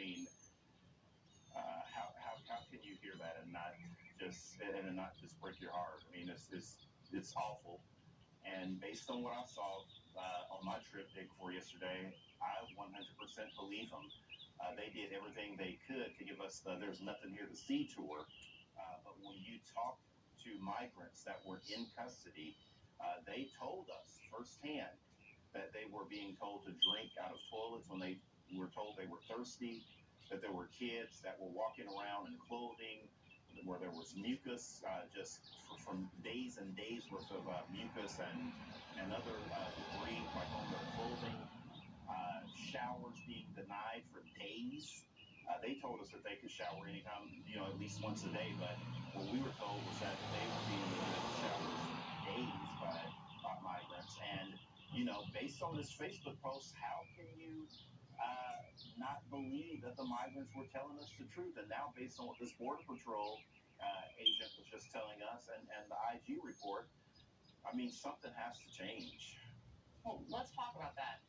can you hear that and not just break your heart? I mean, it's awful. And based on what I saw on my trip day before yesterday, I 100% believe them. They did everything they could to give us the "there's nothing here to see" tour. But when you talk to migrants that were in custody, they told us firsthand that they were being told to drink out of toilets when they were told they were thirsty, that there were kids that were walking around in clothing where there was mucus, from days and days worth of mucus and other debris like on their clothing, showers being denied for days. They told us that they could shower anytime, at least once a day, but what we were told was that they were being denied showers for days by migrants. And, based on this Facebook post, how can you not believe that the migrants were telling us the truth? And now, based on what this Border Patrol agent was just telling us and the IG report, something has to change. Well, let's talk about that.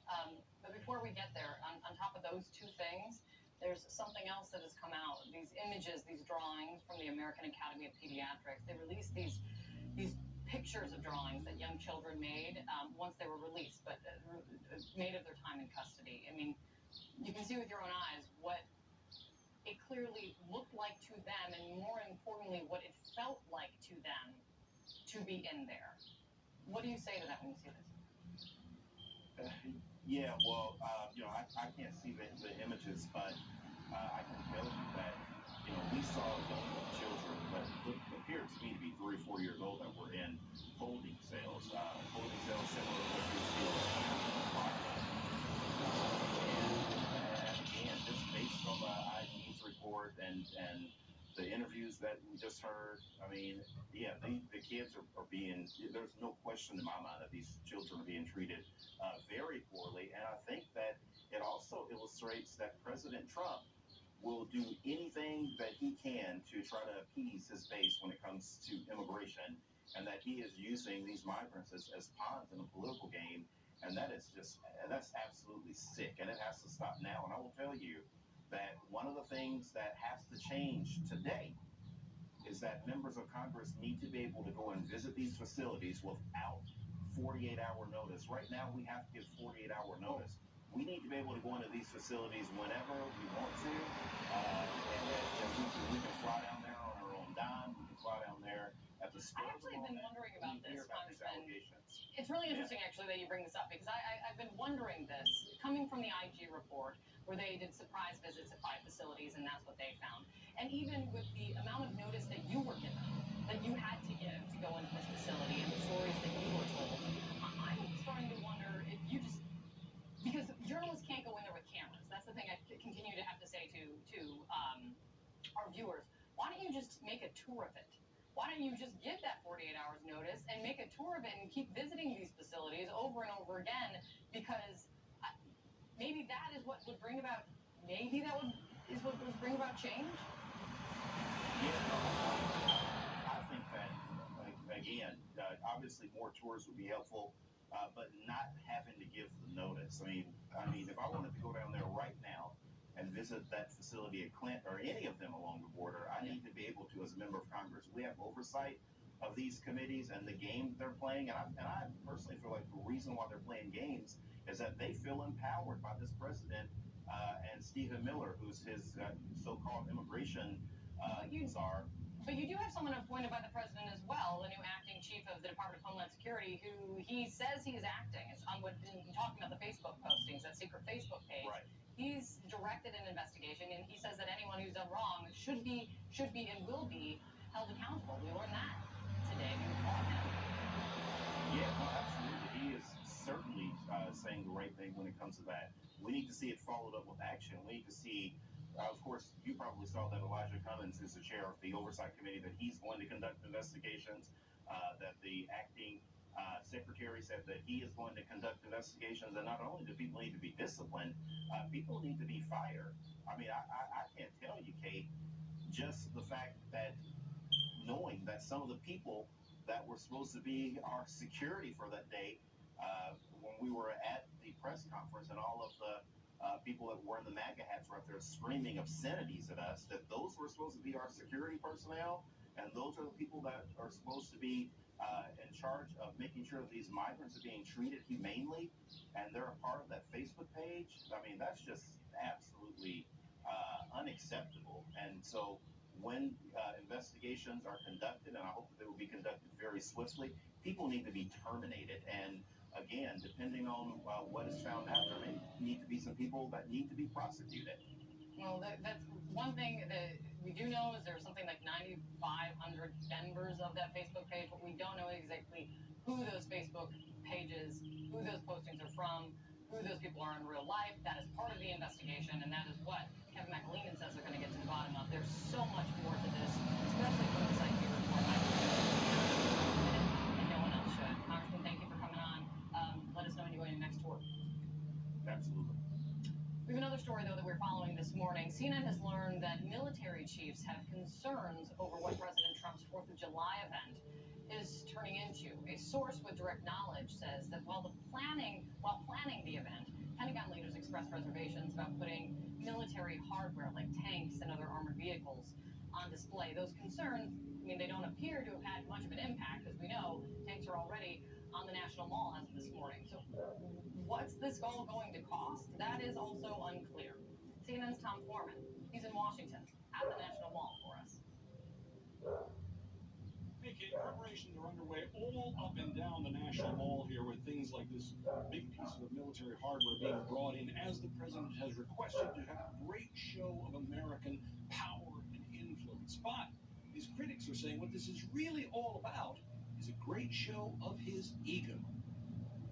But before we get there, on top of those two things, there's something else that has come out. These images, these drawings from the American Academy of Pediatrics, they released these pictures of drawings that young children made once they were released, but made of their time in custody. You can see with your own eyes what it clearly looked like to them, and more importantly, what it felt like to them to be in there. What do you say to that when you see this? Yeah, well, I can't see the images, but I can tell you that, we saw young children that appeared to me to be 3 or 4 years old that were in holding cells similar to what you see and again, just based on the IG's report and the interviews that we just heard, the kids are being, there's no question in my mind that these children are being treated very poorly. And I think that it also illustrates that President Trump will do anything that he can to try to appease his base when it comes to immigration, and that he is using these migrants as pawns in a political game. And that's absolutely sick, and it has to stop now. And I will tell you that one of the things that has to change today is that members of Congress need to be able to go and visit these facilities without 48-hour notice. Right now, we have to give 48-hour notice. We need to be able to go into these facilities whenever we want to, and we can fly down there on our own dime. We can fly down there at the I actually have been wondering about this, Congressman. It's really interesting, actually, that you bring this up, because I've been wondering this, coming from the IG report, where they did surprise visits at 5 facilities, and that's what they found. And even with the amount of notice that you were given, that you had to give to go into this facility, and the stories that you were told, I'm starting to wonder if you just... Because journalists can't go in there with cameras. That's the thing I continue to have to say to our viewers. Why don't you just make a tour of it? Why don't you just give that 48 hours notice and make a tour of it and keep visiting these facilities over and over again? Because maybe that is what would bring about. Maybe that is what would bring about change. Yeah, I think that again, obviously more tours would be helpful. But not having to give the notice. I mean, if I wanted to go down there right now and visit that facility at Clinton or any of them along the border, I need to be able to, as a member of Congress, we have oversight of these committees and the game they're playing. And I personally feel like the reason why they're playing games is that they feel empowered by this president and Stephen Miller, who's his so-called immigration czar. But you do have someone appointed by the president as well, the new acting chief of the Department of Homeland Security, who he says he is acting. It's on what talking about the Facebook postings, that secret Facebook page. Right. He's directed an investigation, and he says that anyone who's done wrong should be and will be held accountable. We learned that today. We applaud him. Yeah, no, absolutely. He is certainly saying the right thing when it comes to that. We need to see it followed up with action. We need to see. Of course, you probably saw that Elijah Cummings is the chair of the Oversight Committee, that he's going to conduct investigations, that the acting secretary said that he is going to conduct investigations, and not only do people need to be disciplined, people need to be fired. I mean, I can't tell you, Kate, just the fact that knowing that some of the people that were supposed to be our security for that day, when we were at the press conference and all of the people that were in the MAGA hats were up there screaming obscenities at us, that those were supposed to be our security personnel, and those are the people that are supposed to be in charge of making sure that these migrants are being treated humanely, and they're a part of that Facebook page. I mean, that's just absolutely unacceptable. And so when investigations are conducted, and I hope that they will be conducted very swiftly, people need to be terminated. And again, depending on what is found out, there may need to be some people that need to be prosecuted. Well, that's one thing that we do know is there's something like 9,500 members of that Facebook page, but we don't know exactly who those Facebook pages, who those postings are from, who those people are in real life. That is part of the investigation, and that is what Kevin McAleenan says they're going to get to the bottom of. There's so much more to this, especially for the Psyche report. And no one else should. Congressman, thank you for coming on. Let us know when you go to your next tour. Absolutely. We have another story, though, that we're following this morning. CNN has learned that military chiefs have concerns over what President Trump's 4th of July event is turning into. A source with direct knowledge says that while planning the event, Pentagon leaders expressed reservations about putting military hardware like tanks and other armored vehicles on display. Those concerns, I mean, they don't appear to have had much of an impact, as we know tanks are already on the National Mall as of this morning. So what's this all going to cost? That is also unclear. CNN's Tom Foreman, he's in Washington at the National Mall for us. Hey, Kate, preparations are underway all up and down the National Mall here with things like this big piece of military hardware being brought in as the president has requested to have a great show of American power and influence. But his critics are saying what this is really all about is a great show of his ego.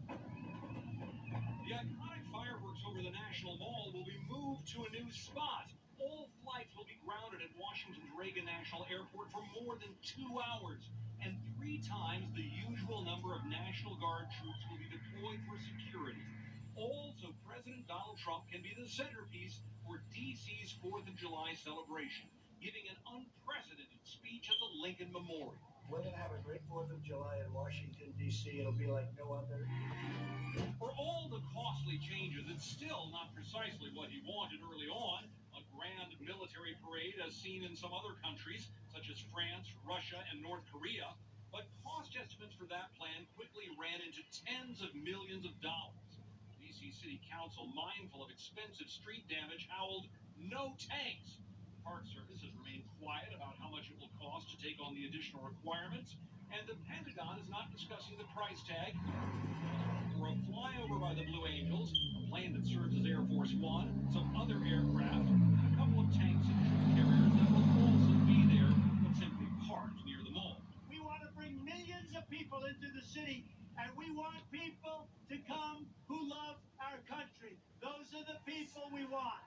The iconic fireworks over the National Mall will be moved to a new spot. All flights will be grounded at Washington's Reagan National Airport for more than 2 hours, and 3 times the usual number of National Guard troops will be deployed for security. All so President Donald Trump can be the centerpiece for D.C.'s 4th of July celebration, giving an unprecedented speech at the Lincoln Memorial. We're going to have a great 4th of July in Washington, D.C. It'll be like no other. For all the costly changes, it's still not precisely what he wanted early on. A grand military parade as seen in some other countries, such as France, Russia, and North Korea. But cost estimates for that plan quickly ran into tens of millions of dollars. D.C. City Council, mindful of expensive street damage, howled, "No tanks!" Park Service has remained quiet about how much it will cost to take on the additional requirements, and the Pentagon is not discussing the price tag for a flyover by the Blue Angels, a plane that serves as Air Force One, some other aircraft, and a couple of tanks and troop carriers that will also be there, but simply parked near the mall. We want to bring millions of people into the city, and we want people to come who love our country. Those are the people we want.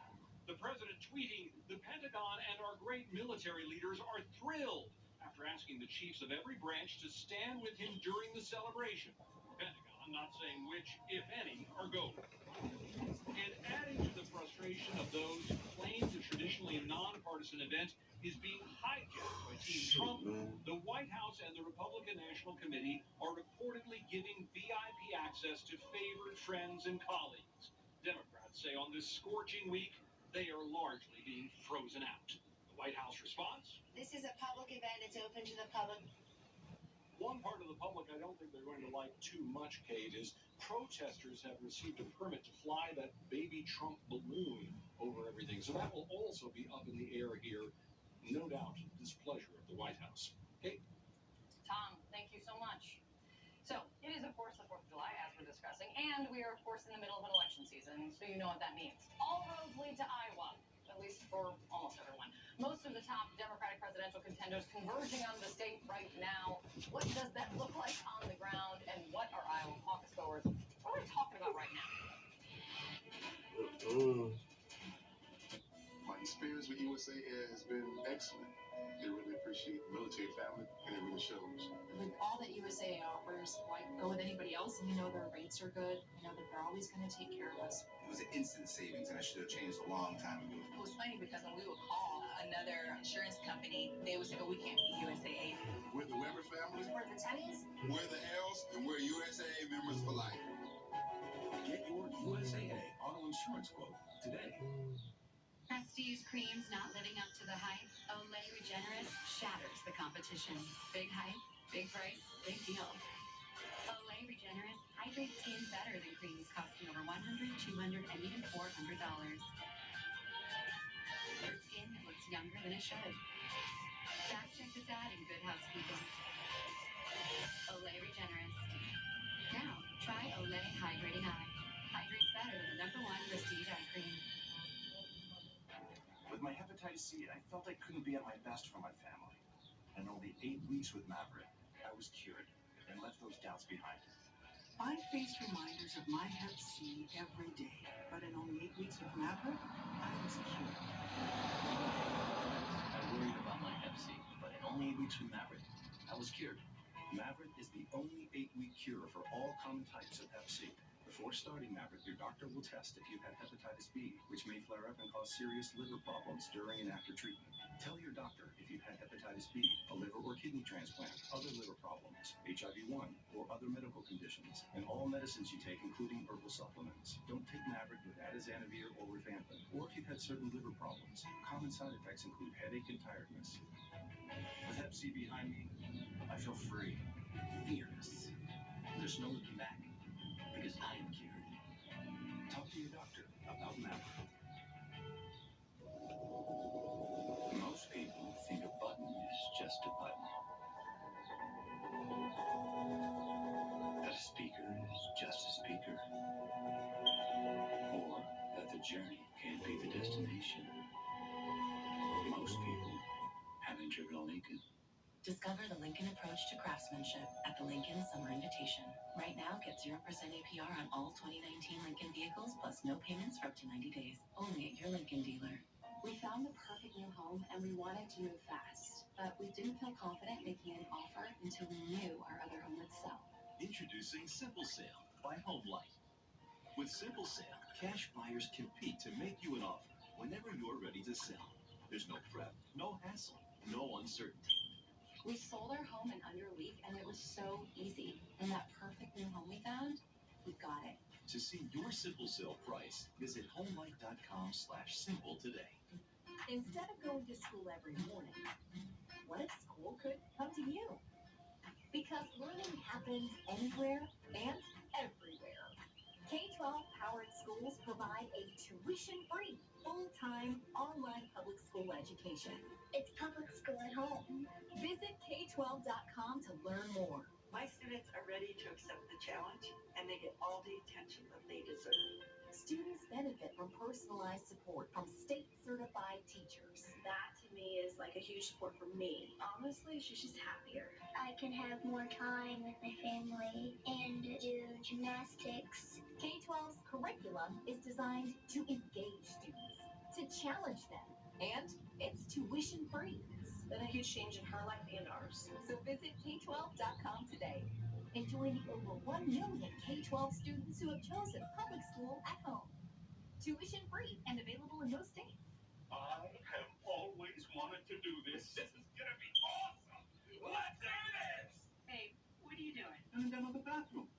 The president tweeting, "The Pentagon and our great military leaders are thrilled," after asking the chiefs of every branch to stand with him during the celebration. The Pentagon not saying which, if any, are going. And adding to the frustration of those who claim the traditionally nonpartisan event is being hijacked by Team Trump, the White House and the Republican National Committee are reportedly giving VIP access to favored friends and colleagues. Democrats say on this scorching week, they are largely being frozen out. The White House response? This is a public event. It's open to the public. One part of the public I don't think they're going to like too much, Kate, is protesters have received a permit to fly that baby Trump balloon over everything. So that will also be up in the air here. No doubt, displeasure of the White House. Kate? Tom, thank you so much. So, it is, of course, the 4th of July, as we're discussing, and we are, of course, in the middle of an election season, so you know what that means. All roads lead to Iowa, at least for almost everyone. Most of the top Democratic presidential contenders converging on the state right now. What does that look like on the ground, and what are Iowa caucus goers, what are they talking about right now? My experience with USA Air has been excellent. They really appreciate the military family, and it really shows. With all that USAA offers, why go with anybody else? And you know their rates are good. You know that they're always going to take care of us. It was an instant savings, and I should have changed a long time ago. It was funny because when we would call another insurance company, they would say, "Oh, we can't be USAA." We're the Weber family. We're the Tennies. We're the Hells, and we're USAA members for life. Get your USAA auto insurance quote today. Prestige creams not living up to the hype? Olay Regenerist shatters the competition. Big hype, big price, big deal. Olay Regenerist hydrates skin better than creams costing over $100, $200, and even $400. For skin that looks younger than it should. Fact check this ad in Good Housekeeping. Olay Regenerist. Now, try Olay Hydrating Eye. Hydrates better than the #1 prestige eye cream. With my hepatitis C, I felt I couldn't be at my best for my family. And only 8 weeks with Maverick, I was cured and left those doubts behind. I face reminders of my Hep C every day, but in only 8 weeks with Maverick, I was cured. I worried about my Hep C, but in only 8 weeks with Maverick, I was cured. Maverick is the only 8-week cure for all common types of Hep C. Before starting Maverick, your doctor will test if you've had hepatitis B, which may flare up and cause serious liver problems during and after treatment. Tell your doctor if you've had hepatitis B, a liver or kidney transplant, other liver problems, HIV-1, or other medical conditions, and all medicines you take, including herbal supplements. Don't take Maverick with atazanavir or rifampin, or if you've had certain liver problems. Common side effects include headache and tiredness. With Hep C behind me, I feel free, fearless. There's no looking back. Because I am cured. Talk to your doctor about Maverick. Most people think a button is just a button. That a speaker is just a speaker. Or that the journey can't be the destination. Most people haven't driven a Lincoln. Discover the Lincoln approach to craftsmanship at the Lincoln Summer Invitation. Right now, get 0% APR on all 2019 Lincoln vehicles, plus no payments for up to 90 days. Only at your Lincoln dealer. We found the perfect new home and we wanted to move fast, but we didn't feel confident making an offer until we knew our other home would sell. Introducing Simple Sale by HomeLight. With Simple Sale, cash buyers compete to make you an offer whenever you're ready to sell. There's no prep, no hassle, no uncertainty. We sold our home in under a week and it was so easy. And that perfect new home we found, we got it. To see your Simple Sale price, visit homelight.com/simple today. Instead of going to school every morning, what if school could come to you? Because learning happens anywhere and everywhere. K-12 powered schools provide a tuition-free, full-time, online public school education. It's public school at home. Visit K12.com to learn more. My students are ready to accept the challenge, and they get all the attention that they deserve. Students benefit from personalized support from state-certified teachers. That, to me, is like a huge support for me. Honestly, she's just happier. I can have more time with my family and do gymnastics. K-12's curriculum is designed to engage students, to challenge them, and it's tuition-free. It's been a huge change in her life and ours. So visit K12.com today and join the over 1 million K-12 students who have chosen public school at home. Tuition-free and available in most states. I have always wanted to do this. This is gonna be awesome. Let's do this. Hey, what are you doing? I'm done with the bathroom.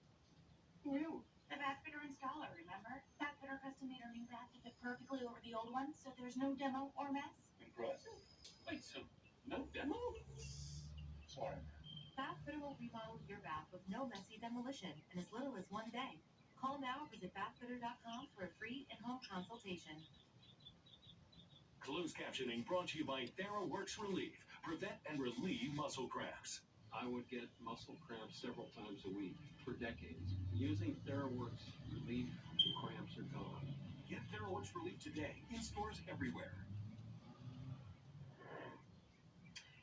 Who are you? The bath fitter installer, remember? Bath fitter custom made our new bath to fit perfectly over the old one, so there's no demo or mess. Impressive. Wait, so no demo? Sorry. Bathfitter will remodel your bath with no messy demolition in as little as 1 day. Call now or visit bathfitter.com for a free in-home consultation. Closed captioning brought to you by TheraWorks Relief. Prevent and relieve muscle cramps. I would get muscle cramps several times a week for decades. Using TheraWorks Relief, the cramps are gone. Get TheraWorks Relief today in stores everywhere.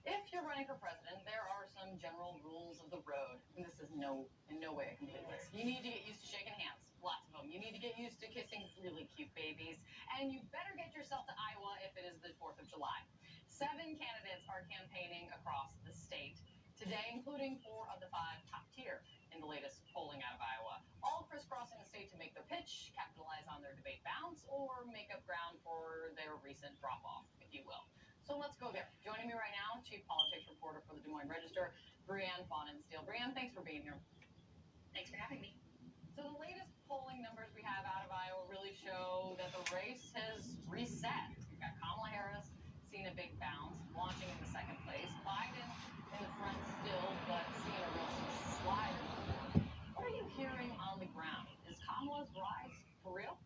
If you're running for president, there are some general rules of the road. And this is in no way a complete list. You need to get used to shaking hands. Lots of them. You need to get used to kissing really cute babies. And you better get yourself to Iowa if it is the 4th of July. 7 candidates are campaigning across the state today, including 4 of the 5 top tier in the latest polling out of Iowa. All crisscrossing the state to make their pitch, capitalize on their debate bounce, or make up ground for their recent drop-off, if you will. So let's go there. Joining me right now, Chief Politics Reporter for the Des Moines Register, Brianne Fawnensteel. Brianne, thanks for being here. Thanks for having me. So the latest polling numbers we have out of Iowa really show that the race has reset. We've got Kamala Harris seeing a big bounce, launching into second place. Biden in the front still, but seeing a real slide. What are you hearing on the ground? Is Kamala's rise for real?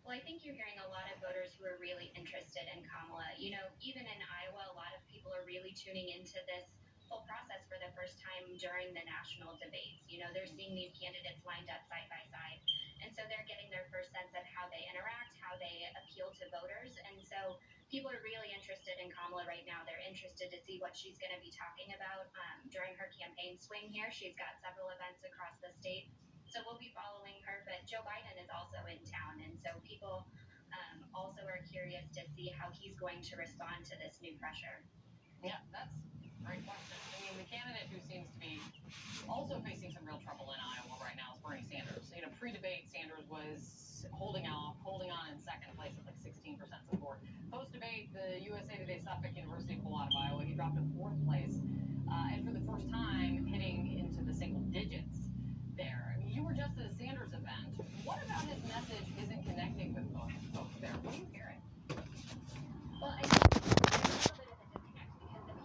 Well, I think you're hearing a lot of voters who are really interested in Kamala. You know, even in Iowa, a lot of people are really tuning into this whole process for the first time during the national debates. You know, they're seeing these candidates lined up side by side. And so they're getting their first sense of how they interact, how they appeal to voters. And so people are really interested in Kamala right now. They're interested to see what she's going to be talking about during her campaign swing here. She's got several events across the state. So we'll be following her, but Joe Biden is also in town, and so people also are curious to see how he's going to respond to this new pressure. Yeah, that's a great question. I mean, the candidate who seems to be also facing some real trouble in Iowa right now is Bernie Sanders. You know, pre-debate, Sanders was holding on in second place at like 16% support. Post-debate, the USA Today Suffolk University poll out of Iowa, he dropped to 4th place, and for the first time, hitting into the single digits there. I mean, you were just at a Sanders event. What about his message isn't connecting with folks there? What are you hearing? Well, I